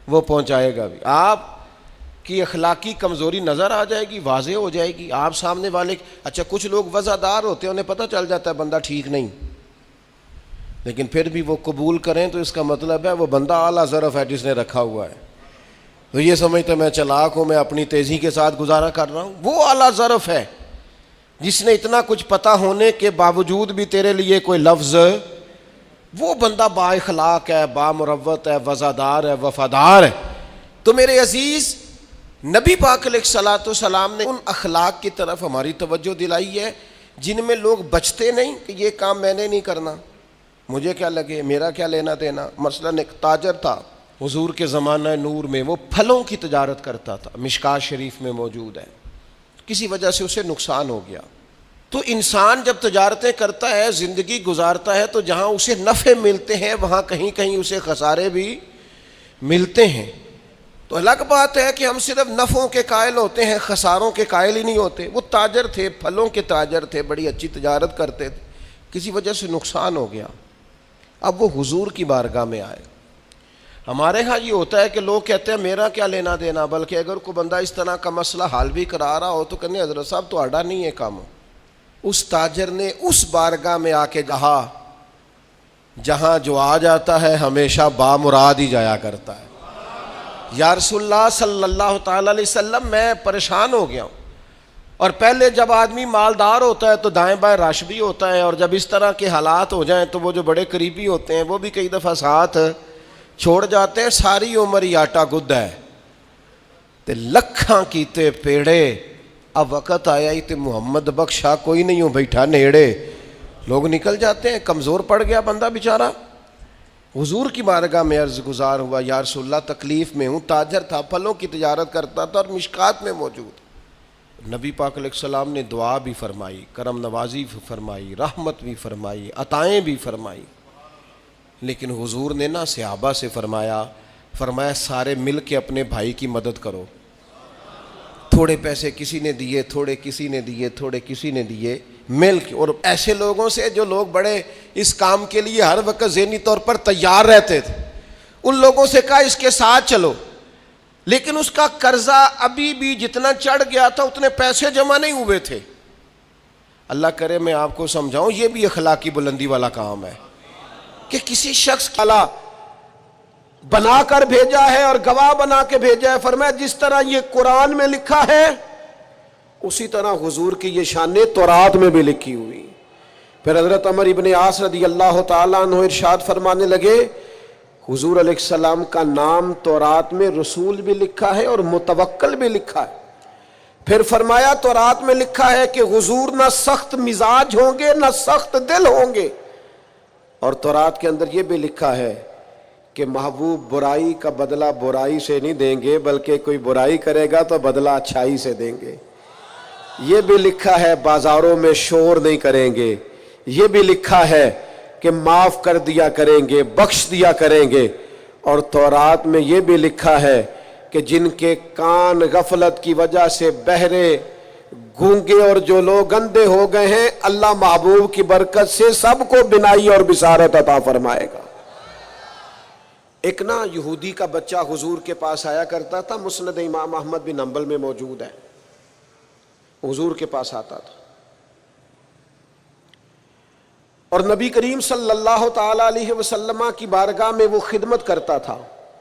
وہ پہنچائے گا بھی۔ آپ کی اخلاقی کمزوری نظر آ جائے گی، واضح ہو جائے گی، آپ سامنے والے۔ اچھا کچھ لوگ وزادار ہوتے ہیں، انہیں پتہ چل جاتا ہے بندہ ٹھیک نہیں، لیکن پھر بھی وہ قبول کریں تو اس کا مطلب ہے وہ بندہ اعلیٰ ظرف ہے جس نے رکھا ہوا ہے، تو یہ سمجھتا میں چلاک ہوں، میں اپنی تیزی کے ساتھ گزارا کر رہا ہوں۔ وہ اعلیٰ ظرف ہے جس نے اتنا کچھ پتہ ہونے کے باوجود بھی تیرے لیے کوئی لفظ، وہ بندہ با اخلاق ہے، با مروت ہے، وزادار ہے، وفادار ہے۔ تو میرے عزیز، نبی پاک علیہ الصلوۃ والسلام نے ان اخلاق کی طرف ہماری توجہ دلائی ہے جن میں لوگ بچتے نہیں کہ یہ کام میں نے نہیں کرنا، مجھے کیا لگے، میرا کیا لینا دینا۔ مثلا ایک تاجر تھا حضور کے زمانہ نور میں، وہ پھلوں کی تجارت کرتا تھا، مشکات شریف میں موجود ہے، کسی وجہ سے اسے نقصان ہو گیا۔ تو انسان جب تجارتیں کرتا ہے، زندگی گزارتا ہے، تو جہاں اسے نفع ملتے ہیں وہاں کہیں کہیں اسے خسارے بھی ملتے ہیں۔ تو الگ بات ہے کہ ہم صرف نفعوں کے قائل ہوتے ہیں، خساروں کے قائل ہی نہیں ہوتے۔ وہ تاجر تھے، پھلوں کے تاجر تھے، بڑی اچھی تجارت کرتے تھے، کسی وجہ سے نقصان ہو گیا۔ اب وہ حضور کی بارگاہ میں آئے۔ ہمارے ہاں یہ ہوتا ہے کہ لوگ کہتے ہیں میرا کیا لینا دینا، بلکہ اگر کوئی بندہ اس طرح کا مسئلہ حل بھی کرا رہا ہو تو کہنے حضرت صاحب تو آڈا نہیں ہے کام۔ اس تاجر نے اس بارگاہ میں آ کے کہا جہاں جو آ جاتا ہے ہمیشہ بامراد ہی جایا کرتا ہے۔ یا رسول اللہ صلی اللہ تعالیٰ علیہ وسلم، میں پریشان ہو گیا ہوں، اور پہلے جب آدمی مالدار ہوتا ہے تو دائیں بائیں رش بھی ہوتا ہے، اور جب اس طرح کے حالات ہو جائیں تو وہ جو بڑے قریبی ہوتے ہیں وہ بھی کئی دفعہ ساتھ چھوڑ جاتے ہیں، ساری عمر ہی آٹا گد ہے تے لکھاں کیتے پیڑے، اب وقت آیا ہی تے محمد بخشا کوئی نہیں ہوں بیٹھا نیڑے، لوگ نکل جاتے ہیں، کمزور پڑ گیا بندہ بیچارہ، حضور کی بارگاہ میں عرض گزار ہوا، یا رسول اللہ تکلیف میں ہوں، تاجر تھا، پھلوں کی تجارت کرتا تھا اور مشکات میں موجود۔ نبی پاک علیہ السلام نے دعا بھی فرمائی، کرم نوازی بھی فرمائی، رحمت بھی فرمائی، عطائیں بھی فرمائی، لیکن حضور نے نا صحابہ سے فرمایا سارے مل کے اپنے بھائی کی مدد کرو۔ تھوڑے پیسے کسی نے دیے، تھوڑے کسی نے دیے، تھوڑے کسی نے دیے، مل کے، اور ایسے لوگوں سے جو لوگ بڑے اس کام کے لیے ہر وقت ذہنی طور پر تیار رہتے تھے، ان لوگوں سے کہا اس کے ساتھ چلو، لیکن اس کا قرضہ ابھی بھی جتنا چڑھ گیا تھا اتنے پیسے جمع نہیں ہوئے تھے۔ اللہ کرے میں آپ کو سمجھاؤں، یہ بھی اخلاقی بلندی والا کام ہے کہ کسی شخص کی بنا کر بھیجا ہے اور گواہ بنا کے بھیجا ہے۔ فرمایا جس طرح یہ قرآن میں لکھا ہے اسی طرح حضور کی یہ شان تورات میں بھی لکھی ہوئی۔ پھر حضرت عمر ابن عاص رضی اللہ تعالیٰ عنہ ارشاد فرمانے لگے، حضور علیہ السلام کا نام تورات میں رسول بھی لکھا ہے اور متوکل بھی لکھا ہے۔ پھر فرمایا تورات میں لکھا ہے کہ حضور نہ سخت مزاج ہوں گے نہ سخت دل ہوں گے، اور تورات کے اندر یہ بھی لکھا ہے کہ محبوب برائی کا بدلہ برائی سے نہیں دیں گے، بلکہ کوئی برائی کرے گا تو بدلہ اچھائی سے دیں گے۔ یہ بھی لکھا ہے بازاروں میں شور نہیں کریں گے، یہ بھی لکھا ہے کہ معاف کر دیا کریں گے، بخش دیا کریں گے، اور تورات میں یہ بھی لکھا ہے کہ جن کے کان غفلت کی وجہ سے بہرے، گونگے اور جو لوگ اندھے ہو گئے ہیں، اللہ محبوب کی برکت سے سب کو بینائی اور بصارت عطا فرمائے گا۔ ایک نا یہودی کا بچہ حضور کے پاس آیا کرتا تھا، مسند امام احمد بن حنبل میں موجود ہے، حضور کے پاس آتا تھا اور نبی کریم صلی اللہ تعالی علیہ وسلم کی بارگاہ میں وہ خدمت کرتا تھا۔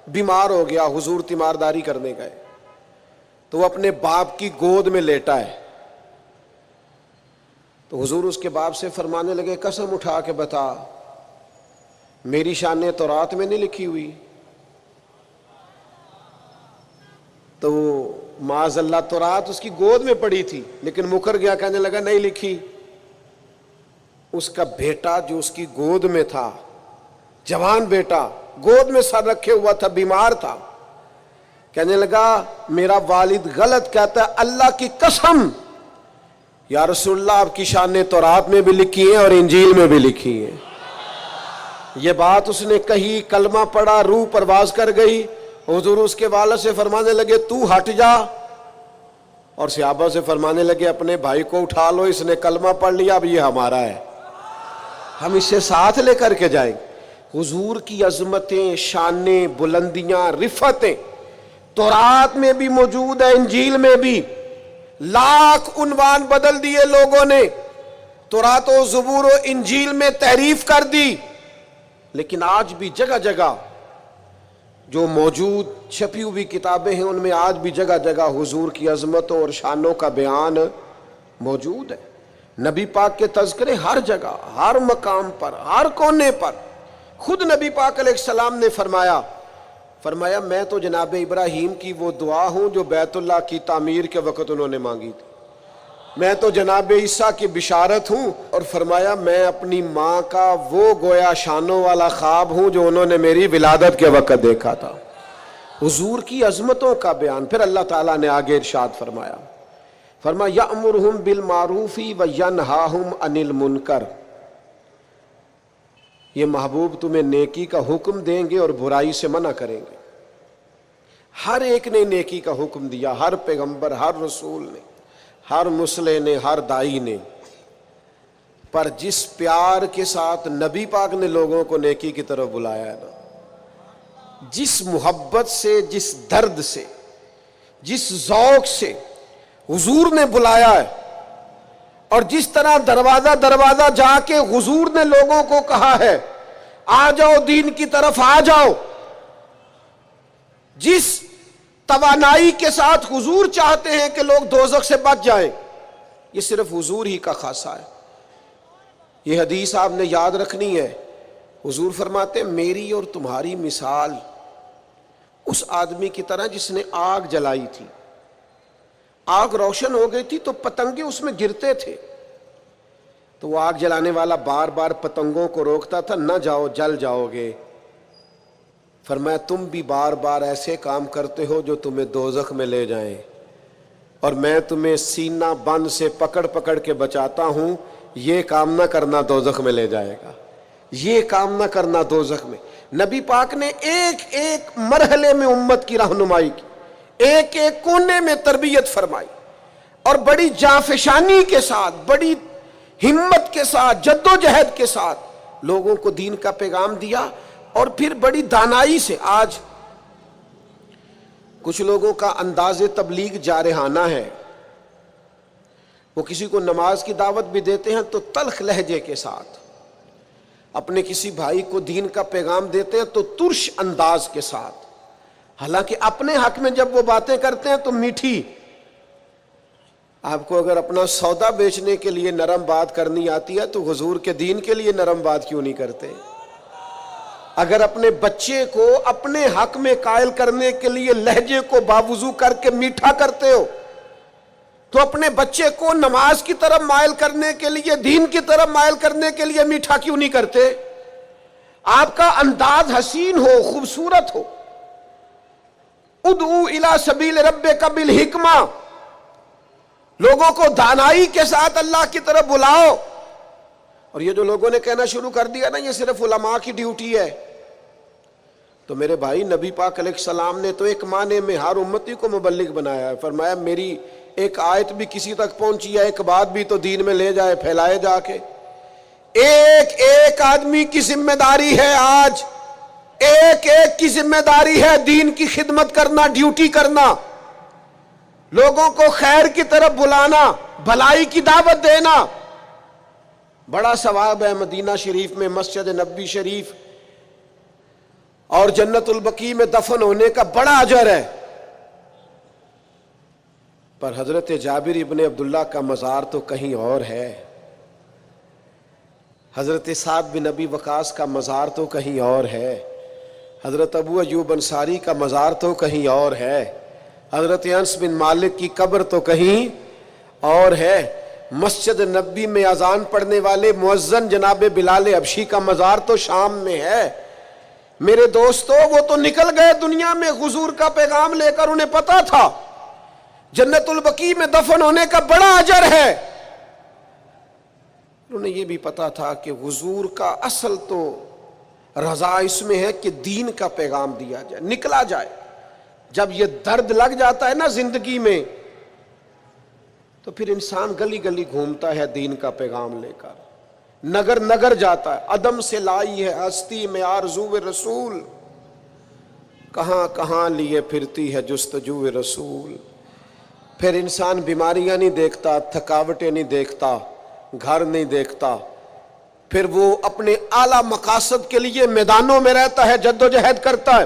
بیمار ہو گیا، حضور تیمارداری کرنے گئے تو وہ اپنے باپ کی گود میں لیٹا ہے، تو حضور اس کے باپ سے فرمانے لگے قسم اٹھا کے بتا میری شان تورات میں نہیں لکھی ہوئی؟ تو معاذ اللہ تورات اس کی گود میں پڑی تھی، لیکن مکر گیا، کہنے لگا نہیں لکھی۔ اس کا بیٹا جو اس کی گود میں تھا، جوان بیٹا، گود میں سر رکھے ہوا تھا، بیمار تھا، کہنے لگا میرا والد غلط کہتا ہے، اللہ کی قسم یا رسول اللہ آپ کی شان تورات میں بھی لکھی ہے اور انجیل میں بھی لکھی ہے۔ یہ بات اس نے کہی، کلمہ پڑھا، روح پرواز کر گئی۔ حضور اس کے والد سے فرمانے لگے تو ہٹ جا، اور صحابہ سے فرمانے لگے اپنے بھائی کو اٹھا لو، اس نے کلمہ پڑھ لیا، اب یہ ہمارا ہے، ہم اسے ساتھ لے کر کے جائیں۔ حضور کی عظمتیں، شانیں، بلندیاں، رفتیں تورات میں بھی موجود ہے، انجیل میں بھی۔ لاکھ عنوان بدل دیے لوگوں نے، تورات و زبور و انجیل میں تحریف کر دی، لیکن آج بھی جگہ جگہ جو موجود چھپی ہوئی کتابیں ہیں ان میں آج بھی جگہ جگہ حضور کی عظمتوں اور شانوں کا بیان موجود ہے۔ نبی پاک کے تذکرے ہر جگہ، ہر مقام پر، ہر کونے پر۔ خود نبی پاک علیہ السلام نے فرمایا میں تو جناب ابراہیم کی وہ دعا ہوں جو بیت اللہ کی تعمیر کے وقت انہوں نے مانگی تھی، میں تو جناب عیسیٰ کی بشارت ہوں، اور فرمایا میں اپنی ماں کا وہ گویا شانوں والا خواب ہوں جو انہوں نے میری ولادت کے وقت دیکھا تھا۔ حضور کی عظمتوں کا بیان۔ پھر اللہ تعالیٰ نے آگے ارشاد فرمایا یَأْمُرُهُمْ بِالْمَعْرُوفِ وَيَنْهَاهُمْ عَنِ الْمُنْکَرِ، یہ محبوب تمہیں نیکی کا حکم دیں گے اور برائی سے منع کریں گے۔ ہر ایک نے نیکی کا حکم دیا، ہر پیغمبر، ہر رسول نے، ہر مصلح نے، ہر دائی نے، پر جس پیار کے ساتھ نبی پاک نے لوگوں کو نیکی کی طرف بلایا ہے نا، جس محبت سے، جس درد سے، جس ذوق سے حضور نے بلایا ہے، اور جس طرح دروازہ دروازہ جا کے حضور نے لوگوں کو کہا ہے آ جاؤ دین کی طرف آ جاؤ، جس توانائی کے ساتھ حضور چاہتے ہیں کہ لوگ دوزخ سے بچ جائیں، یہ صرف حضور ہی کا خاصہ ہے۔ یہ حدیث آپ نے یاد رکھنی ہے۔ حضور فرماتے ہیں میری اور تمہاری مثال اس آدمی کی طرح جس نے آگ جلائی تھی، آگ روشن ہو گئی تھی تو پتنگے اس میں گرتے تھے، تو وہ آگ جلانے والا بار بار پتنگوں کو روکتا تھا، نہ جاؤ جل جاؤ گے۔ فرمایا تم بھی بار بار ایسے کام کرتے ہو جو تمہیں دوزخ میں لے جائیں، اور میں تمہیں سینہ بند سے پکڑ پکڑ کے بچاتا ہوں، یہ کام نہ کرنا دوزخ میں لے جائے گا، یہ کام نہ کرنا دوزخ میں۔ نبی پاک نے ایک ایک مرحلے میں امت کی رہنمائی کی، ایک ایک کونے میں تربیت فرمائی، اور بڑی جانفشانی کے ساتھ، بڑی ہمت کے ساتھ، جد و جہد کے ساتھ لوگوں کو دین کا پیغام دیا، اور پھر بڑی دانائی سے۔ آج کچھ لوگوں کا انداز تبلیغ جارحانہ ہے، وہ کسی کو نماز کی دعوت بھی دیتے ہیں تو تلخ لہجے کے ساتھ، اپنے کسی بھائی کو دین کا پیغام دیتے ہیں تو ترش انداز کے ساتھ، حالانکہ اپنے حق میں جب وہ باتیں کرتے ہیں تو میٹھی۔ آپ کو اگر اپنا سودا بیچنے کے لیے نرم بات کرنی آتی ہے تو حضور کے دین کے لیے نرم بات کیوں نہیں کرتے؟ اگر اپنے بچے کو اپنے حق میں قائل کرنے کے لیے لہجے کو باوضو کر کے میٹھا کرتے ہو تو اپنے بچے کو نماز کی طرف مائل کرنے کے لیے، دین کی طرف مائل کرنے کے لیے میٹھا کیوں نہیں کرتے؟ آپ کا انداز حسین ہو، خوبصورت ہو۔ ادعو الی سبیل ربک بالحکمہ، لوگوں کو دانائی کے ساتھ اللہ کی طرف بلاؤ۔ اور یہ جو لوگوں نے کہنا شروع کر دیا نا یہ صرف علماء کی ڈیوٹی ہے، تو میرے بھائی نبی پاک علیہ السلام نے تو ایک معنی میں ہر امتی کو مبلغ بنایا ہے۔ فرمایا میری ایک آیت بھی کسی تک پہنچی ہے، ایک بات بھی تو دین میں لے جائے، پھیلائے جا کے۔ ایک ایک آدمی کی ذمہ داری ہے، آج ایک ایک کی ذمہ داری ہے دین کی خدمت کرنا، ڈیوٹی کرنا، لوگوں کو خیر کی طرف بلانا، بھلائی کی دعوت دینا۔ بڑا ثواب ہے مدینہ شریف میں مسجد نبوی شریف اور جنت البقیع میں دفن ہونے کا بڑا اجر ہے، پر حضرت جابر ابن عبداللہ کا مزار تو کہیں اور ہے، حضرت سعد بن ابی وقاص کا مزار تو کہیں اور ہے، حضرت ابو ایوب انصاری کا مزار تو کہیں اور ہے، حضرت انس بن مالک کی قبر تو کہیں اور ہے، مسجد نبوی میں اذان پڑھنے والے مؤذن جناب بلال حبشی کا مزار تو شام میں ہے۔ میرے دوستو وہ تو نکل گئے دنیا میں حضور کا پیغام لے کر، انہیں پتا تھا جنت البقیع میں دفن ہونے کا بڑا اجر ہے، انہیں یہ بھی پتا تھا کہ حضور کا اصل تو رضا اس میں ہے کہ دین کا پیغام دیا جائے، نکلا جائے۔ جب یہ درد لگ جاتا ہے نا زندگی میں تو پھر انسان گلی گلی گھومتا ہے دین کا پیغام لے کر، نگر نگر جاتا ہے۔ عدم سے لائی ہے ہستی میں آرزو رسول، کہاں کہاں لیے پھرتی ہے جستجو رسول۔ پھر انسان بیماریاں نہیں دیکھتا، تھکاوٹیں نہیں دیکھتا، گھر نہیں دیکھتا، پھر وہ اپنے اعلیٰ مقاصد کے لیے میدانوں میں رہتا ہے، جد و جہد کرتا ہے،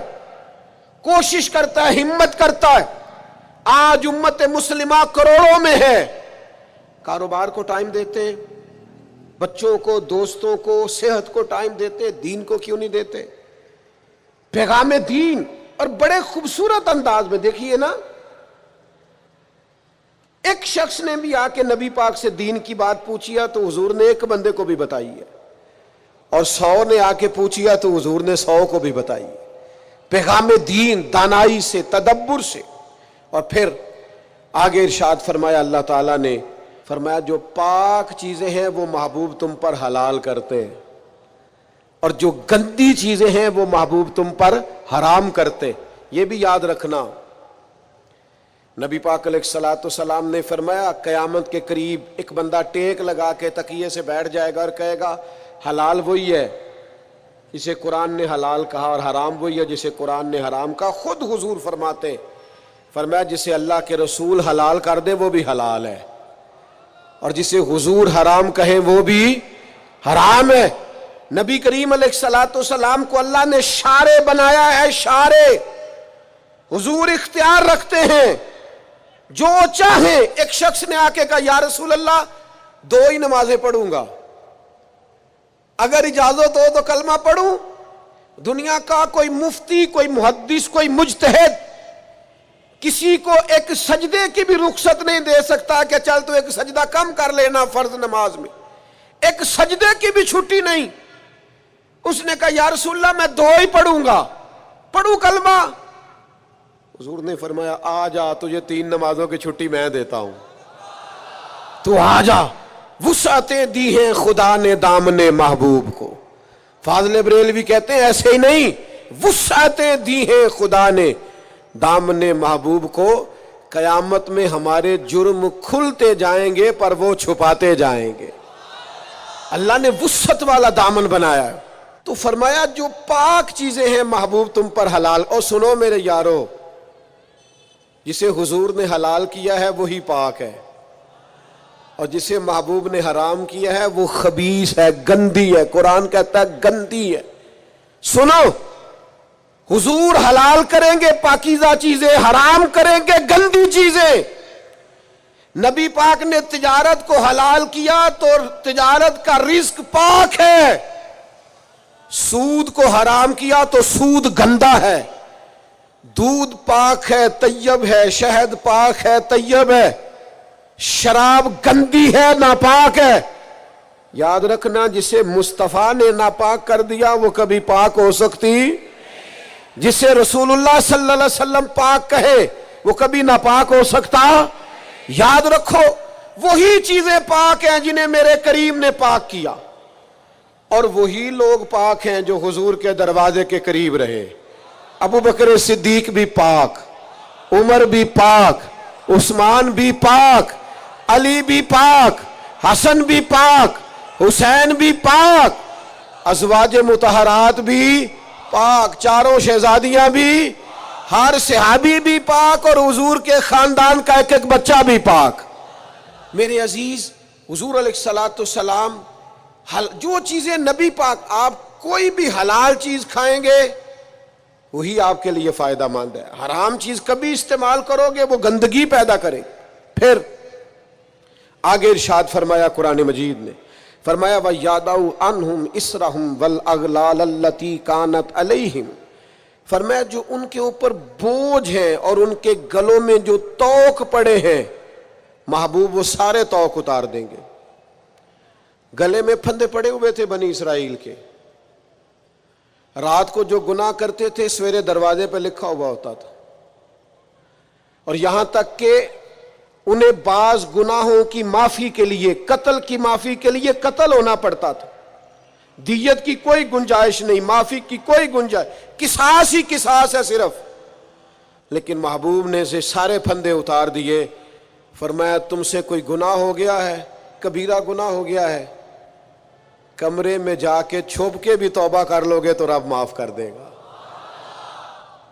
کوشش کرتا ہے، ہمت کرتا ہے۔ آج امت مسلمہ کروڑوں میں ہے، کاروبار کو ٹائم دیتے ہیں، بچوں کو، دوستوں کو، صحت کو ٹائم دیتے، دین کو کیوں نہیں دیتے؟ پیغام دین اور بڑے خوبصورت انداز میں دیکھیے نا، ایک شخص نے بھی آ کے نبی پاک سے دین کی بات پوچھی ہے تو حضور نے ایک بندے کو بھی بتائی ہے، اور 100 نے آ کے پوچھی ہے تو حضور نے 100 کو بھی بتائی ہے۔ پیغام دین دانائی سے، تدبر سے۔ اور پھر آگے ارشاد فرمایا اللہ تعالیٰ نے، فرمایا جو پاک چیزیں ہیں وہ محبوب تم پر حلال کرتے ہیں، اور جو گندی چیزیں ہیں وہ محبوب تم پر حرام کرتے۔ یہ بھی یاد رکھنا، نبی پاک علیہ الصلوۃ والسلام نے فرمایا قیامت کے قریب ایک بندہ ٹیک لگا کے تکیے سے بیٹھ جائے گا اور کہے گا حلال وہی ہے جسے قرآن نے حلال کہا، اور حرام وہی ہے جسے قرآن نے حرام کہا۔ خود حضور فرماتے، فرمایا جسے اللہ کے رسول حلال کر دے وہ بھی حلال ہے، اور جسے حضور حرام کہیں وہ بھی حرام ہے۔ نبی کریم علیہ الصلوۃ والسلام کو اللہ نے شارع بنایا ہے، شارع۔ حضور اختیار رکھتے ہیں، جو چاہیں۔ ایک شخص نے آ کے کہا یا رسول اللہ 2 ہی نمازیں پڑھوں گا، اگر اجازت ہو تو کلمہ پڑھوں۔ دنیا کا کوئی مفتی، کوئی محدث، کوئی مجتہد کسی کو ایک سجدے کی بھی رخصت نہیں دے سکتا کہ چل تو ایک سجدہ کم کر لینا فرض نماز میں۔ ایک سجدے کی بھی چھٹی نہیں. اس نے کہا یا رسول اللہ میں 2 ہی پڑھوں گا, پڑھوں کلمہ. حضور نے فرمایا آ جا, تجھے 3 نمازوں کی چھٹی میں دیتا ہوں, تو آ جا. وسعتیں دی ہیں خدا نے دامن محبوب کو. فاضل بریلوی کہتے ہیں ایسے ہی نہیں, وسعتیں دی ہیں خدا نے دامن محبوب کو. قیامت میں ہمارے جرم کھلتے جائیں گے پر وہ چھپاتے جائیں گے. اللہ نے وسعت والا دامن بنایا ہے. تو فرمایا جو پاک چیزیں ہیں محبوب تم پر حلال. اور سنو میرے یارو, جسے حضور نے حلال کیا ہے وہی پاک ہے, اور جسے محبوب نے حرام کیا ہے وہ خبیث ہے, گندی ہے. قرآن کہتا ہے گندی ہے. سنو, حضور حلال کریں گے پاکیزہ چیزیں, حرام کریں گے گندی چیزیں. نبی پاک نے تجارت کو حلال کیا تو تجارت کا رزق پاک ہے. سود کو حرام کیا تو سود گندا ہے. دودھ پاک ہے, طیب ہے. شہد پاک ہے, طیب ہے. شراب گندی ہے, ناپاک ہے. یاد رکھنا, جسے مصطفیٰ نے ناپاک کر دیا وہ کبھی پاک ہو سکتی. جسے رسول اللہ صلی اللہ علیہ وسلم پاک کہے وہ کبھی ناپاک ہو سکتا. یاد رکھو, وہی چیزیں پاک ہیں جنہیں میرے کریم نے پاک کیا, اور وہی لوگ پاک ہیں جو حضور کے دروازے کے قریب رہے. ابو بکر صدیق بھی پاک, عمر بھی پاک, عثمان بھی پاک, علی بھی پاک, حسن بھی پاک, حسین بھی پاک, ازواج مطہرات بھی پاک, 4 شہزادیاں بھی, ہر صحابی بھی پاک, اور حضور کے خاندان کا ایک ایک بچہ بھی پاک. میرے عزیز, حضور علیہ الصلوۃ والسلام جو چیزیں نبی پاک, آپ کوئی بھی حلال چیز کھائیں گے وہی آپ کے لیے فائدہ مند ہے. حرام چیز کبھی استعمال کرو گے وہ گندگی پیدا کرے. پھر آگے ارشاد فرمایا قرآن مجید نے, فرمایا وَيَدَعُ عَنْهُمْ إِسْرَهُمْ وَالْأَغْلَالَ الَّتِي كَانَتْ عَلَيْهِمْ. فرمایا جو ان کے اوپر بوجھ ہیں اور ان کے گلوں میں جو توق پڑے ہیں, محبوب وہ سارے توق اتار دیں گے. گلے میں پھندے پڑے ہوئے تھے بنی اسرائیل کے, رات کو جو گناہ کرتے تھے سویرے دروازے پہ لکھا ہوا ہوتا تھا, اور یہاں تک کہ انہیں بعض گناہوں کی معافی کے لیے, قتل کی معافی کے لیے قتل ہونا پڑتا تھا. دیت کی کوئی گنجائش نہیں, معافی کی کوئی گنجائش, قصاص ہی قصاص ہے صرف. لیکن محبوب نے سے سارے پھندے اتار دیے. فرمایا تم سے کوئی گناہ ہو گیا ہے, کبیرہ گناہ ہو گیا ہے, کمرے میں جا کے چھپ کے بھی توبہ کر لو گے تو رب معاف کر دے گا.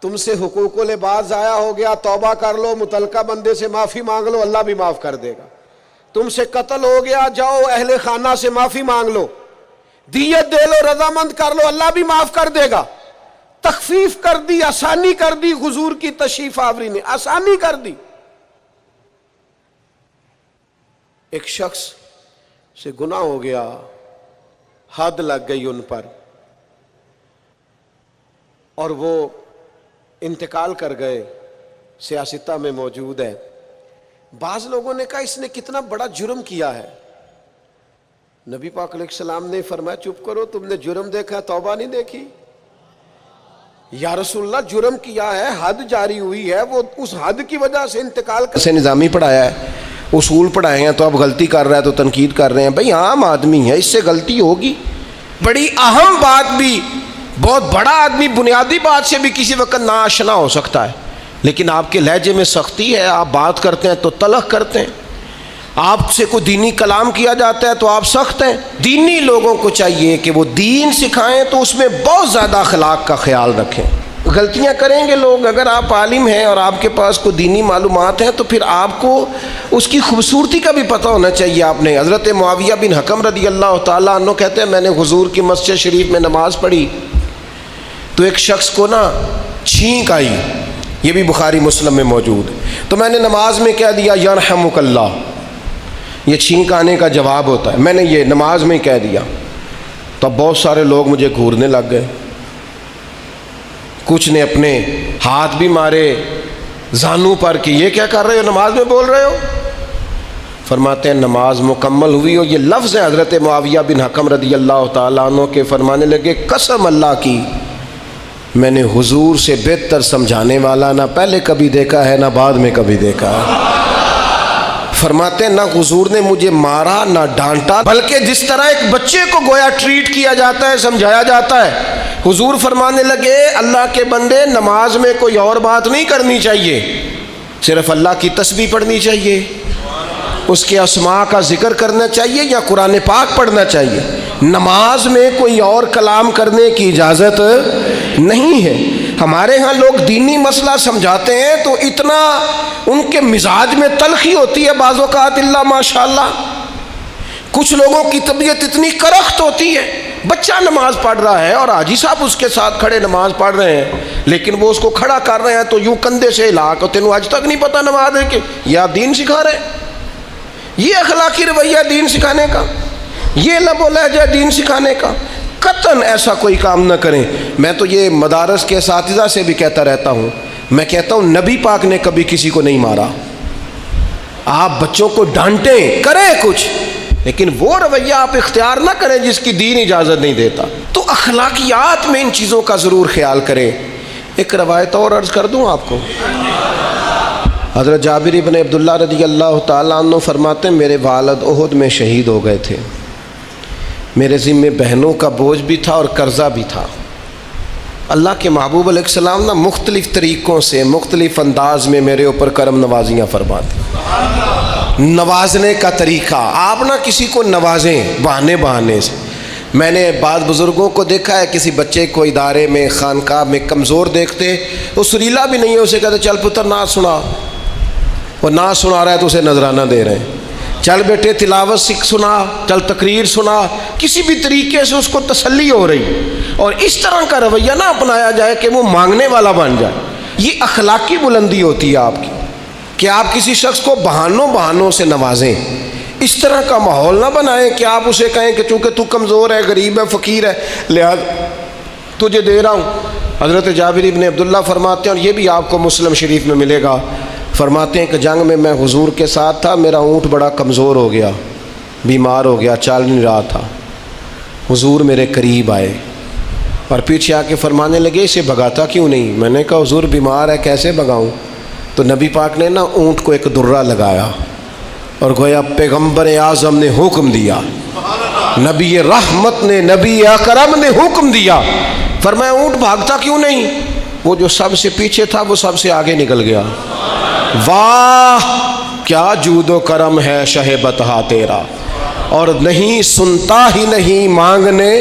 تم سے حقوق العباد ضائع ہو گیا, توبہ کر لو, متعلقہ بندے سے معافی مانگ لو, اللہ بھی معاف کر دے گا. تم سے قتل ہو گیا, جاؤ اہل خانہ سے معافی مانگ لو, دیت دے لو, رضامند کر لو, اللہ بھی معاف کر دے گا. تخفیف کر دی, آسانی کر دی. حضور کی تشریف آوری نے آسانی کر دی. ایک شخص سے گناہ ہو گیا, حد لگ گئی ان پر, اور وہ انتقال کر گئے, سیاستہ میں موجود ہے. بعض لوگوں نے کہا اس نے کتنا بڑا جرم کیا ہے. نبی پاک علیہ السلام نے فرمایا چپ کرو, تم نے جرم دیکھا, توبہ نہیں دیکھی. یا رسول اللہ جرم کیا ہے, حد جاری ہوئی ہے, وہ اس حد کی وجہ سے انتقال کر. سے نظامی پڑھایا ہے, اصول پڑھائے ہیں, تو اب غلطی کر رہا ہے تو تنقید کر رہے ہیں. بھئی عام آدمی ہے, اس سے غلطی ہوگی. بڑی اہم بات بھی, بہت بڑا آدمی بنیادی بات سے بھی کسی وقت ناآشنا ہو سکتا ہے, لیکن آپ کے لہجے میں سختی ہے, آپ بات کرتے ہیں تو تلخ کرتے ہیں. آپ سے کوئی دینی کلام کیا جاتا ہے تو آپ سخت ہیں. دینی لوگوں کو چاہیے کہ وہ دین سکھائیں تو اس میں بہت زیادہ اخلاق کا خیال رکھیں. غلطیاں کریں گے لوگ. اگر آپ عالم ہیں اور آپ کے پاس کوئی دینی معلومات ہیں تو پھر آپ کو اس کی خوبصورتی کا بھی پتہ ہونا چاہیے. آپ نے حضرت معاویہ بن حکم رضی اللہ تعالیٰ عنہ کہتے ہیں میں نے حضور کی مسجد شریف میں نماز پڑھی تو ایک شخص کو نا چھینک آئی, یہ بھی بخاری مسلم میں موجود ہے. تو میں نے نماز میں کہہ دیا یرحمک اللہ, یہ چھینک آنے کا جواب ہوتا ہے, میں نے یہ نماز میں کہہ دیا. تو اب بہت سارے لوگ مجھے گھورنے لگ گئے, کچھ نے اپنے ہاتھ بھی مارے زانوں پر کہ یہ کیا کر رہے ہو, نماز میں بول رہے ہو. فرماتے ہیں نماز مکمل ہوئی اور یہ لفظ ہے حضرت معاویہ بن حکم رضی اللہ تعالیٰ عنہ کے، فرمانے لگے قسم اللہ کی میں نے حضور سے بہتر سمجھانے والا نہ پہلے کبھی دیکھا ہے نہ بعد میں کبھی دیکھا ہے۔ فرماتے ہیں نہ حضور نے مجھے مارا نہ ڈانٹا، بلکہ جس طرح ایک بچے کو گویا ٹریٹ کیا جاتا ہے، سمجھایا جاتا ہے۔ حضور فرمانے لگے اللہ کے بندے نماز میں کوئی اور بات نہیں کرنی چاہیے، صرف اللہ کی تسبیح پڑھنی چاہیے، اس کے اسماء کا ذکر کرنا چاہیے یا قرآن پاک پڑھنا چاہیے۔ نماز میں کوئی اور کلام کرنے کی اجازت نہیں ہے۔ ہمارے ہاں لوگ دینی مسئلہ سمجھاتے ہیں تو اتنا ان کے مزاج میں تلخی ہوتی ہے بعض اوقات، اللہ ماشاءاللہ کچھ لوگوں کی طبیعت اتنی کرخت ہوتی ہے، بچہ نماز پڑھ رہا ہے اور حاجی صاحب اس کے ساتھ کھڑے نماز پڑھ رہے ہیں، لیکن وہ اس کو کھڑا کر رہے ہیں تو یوں کندھے سے ہلا کے تینوں آج تک نہیں پتہ نماز ہے کہ یہ آپ دین سکھا رہے ہیں؟ یہ اخلاقی رویہ دین سکھانے کا، یہ لب و لہجہ دین سکھانے کا؟ قطعاً ایسا کوئی کام نہ کریں۔ میں تو یہ مدارس کے اساتذہ سے بھی کہتا رہتا ہوں، میں کہتا ہوں نبی پاک نے کبھی کسی کو نہیں مارا۔ آپ بچوں کو ڈانٹیں، کریں کچھ، لیکن وہ رویہ آپ اختیار نہ کریں جس کی دین اجازت نہیں دیتا۔ تو اخلاقیات میں ان چیزوں کا ضرور خیال کریں۔ ایک روایت اور عرض کر دوں آپ کو، حضرت جابر بن عبداللہ رضی اللہ تعالیٰ عنہ فرماتے ہیں میرے والد احد میں شہید ہو گئے تھے، میرے ذمے بہنوں کا بوجھ بھی تھا اور قرضہ بھی تھا۔ اللہ کے محبوب علیہ السلام نا مختلف طریقوں سے مختلف انداز میں میرے اوپر کرم نوازیاں فرماتے۔ نوازنے کا طریقہ، آپ نہ کسی کو نوازیں بہانے سے۔ میں نے بعض بزرگوں کو دیکھا ہے کسی بچے کو ادارے میں خانقاہ میں کمزور دیکھتے، وہ سریلا بھی نہیں ہے، اسے کہتے چل پتر نعت سنا، وہ نعت سنا رہا ہے تو اسے نذرانہ دے رہے ہیں، چل بیٹے تلاوت سکھ سنا، چل تقریر سنا، کسی بھی طریقے سے اس کو تسلی ہو رہی۔ اور اس طرح کا رویہ نہ اپنایا جائے کہ وہ مانگنے والا بن جائے۔ یہ اخلاقی بلندی ہوتی ہے آپ کی کہ آپ کسی شخص کو بہانوں سے نوازیں۔ اس طرح کا ماحول نہ بنائیں کہ آپ اسے کہیں کہ چونکہ تو کمزور ہے، غریب ہے، فقیر ہے، لہذا تجھے دے رہا ہوں۔ حضرت جابر بن عبداللہ فرماتے ہیں، اور یہ بھی آپ کو مسلم شریف میں ملے گا، فرماتے ہیں کہ جنگ میں حضور کے ساتھ تھا، میرا اونٹ بڑا کمزور ہو گیا، بیمار ہو گیا، چل نہیں رہا تھا۔ حضور میرے قریب آئے اور پیچھے آ کے فرمانے لگے اسے بھگاتا کیوں نہیں؟ میں نے کہا حضور بیمار ہے، کیسے بھگاؤں؟ تو نبی پاک نے نا اونٹ کو ایک درہ لگایا اور گویا پیغمبر اعظم نے حکم دیا، نبی رحمت نے، نبی اکرم نے حکم دیا، فرمایا اونٹ بھاگتا کیوں نہیں؟ وہ جو سب سے پیچھے تھا وہ سب سے آگے نکل گیا۔ واہ کیا جود و کرم ہے شہ بطحا تیرا، اور نہیں سنتا ہی نہیں مانگنے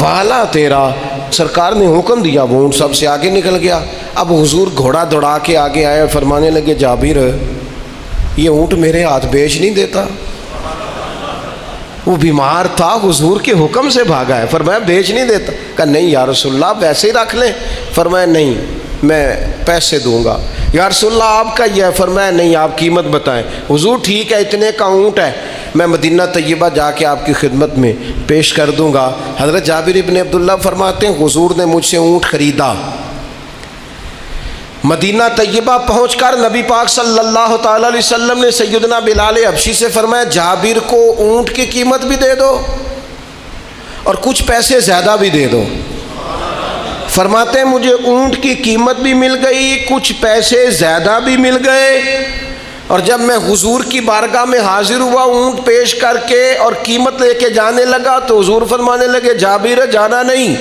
والا تیرا۔ سرکار نے حکم دیا، وہ اونٹ سب سے آگے نکل گیا۔ اب حضور گھوڑا دوڑا کے آگے آئے اور فرمانے لگے جابر یہ اونٹ میرے ہاتھ بیچ نہیں دیتا، وہ بیمار تھا، حضور کے حکم سے بھاگا ہے، فرمایا بیچ نہیں دیتا؟ کہا نہیں یا رسول اللہ ویسے ہی رکھ لیں، فرمایا نہیں میں پیسے دوں گا۔ یا رسول اللہ آپ کا یہ ہے، فرمایا نہیں آپ قیمت بتائیں۔ حضور ٹھیک ہے اتنے کا اونٹ ہے، میں مدینہ طیبہ جا کے آپ کی خدمت میں پیش کر دوں گا۔ حضرت جابر بن عبداللہ فرماتے ہیں حضور نے مجھ سے اونٹ خریدا، مدینہ طیبہ پہنچ کر نبی پاک صلی اللہ تعالی علیہ وسلم نے سیدنا بلال حبشی سے فرمایا جابر کو اونٹ کی قیمت بھی دے دو اور کچھ پیسے زیادہ بھی دے دو۔ فرماتے ہیں مجھے اونٹ کی قیمت بھی مل گئی، کچھ پیسے زیادہ بھی مل گئے، اور جب میں حضور کی بارگاہ میں حاضر ہوا اونٹ پیش کر کے اور قیمت لے کے جانے لگا تو حضور فرمانے لگے جابر جانا نہیں،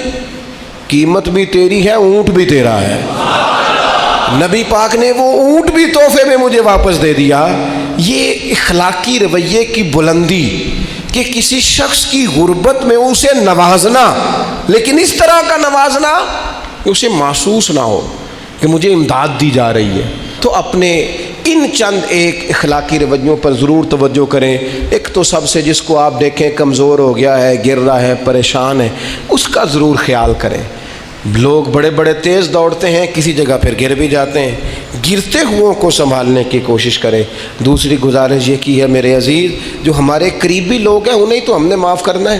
قیمت بھی تیری ہے، اونٹ بھی تیرا ہے۔ نبی پاک نے وہ اونٹ بھی تحفے میں مجھے واپس دے دیا۔ یہ اخلاقی رویے کی بلندی کہ کسی شخص کی غربت میں اسے نوازنا، لیکن اس طرح کا نوازنا کہ اسے محسوس نہ ہو کہ مجھے امداد دی جا رہی ہے۔ تو اپنے ان چند ایک اخلاقی رویوں پر ضرور توجہ کریں۔ ایک تو سب سے جس کو آپ دیکھیں کمزور ہو گیا ہے، گر رہا ہے، پریشان ہے، اس کا ضرور خیال کریں۔ لوگ بڑے بڑے تیز دوڑتے ہیں، کسی جگہ پھر گر بھی جاتے ہیں، گرتے ہوئوں کو سنبھالنے کی کوشش کریں۔ دوسری گزارش یہ کی ہے میرے عزیز، جو ہمارے قریبی لوگ ہیں انہیں تو ہم نے معاف کرنا ہے۔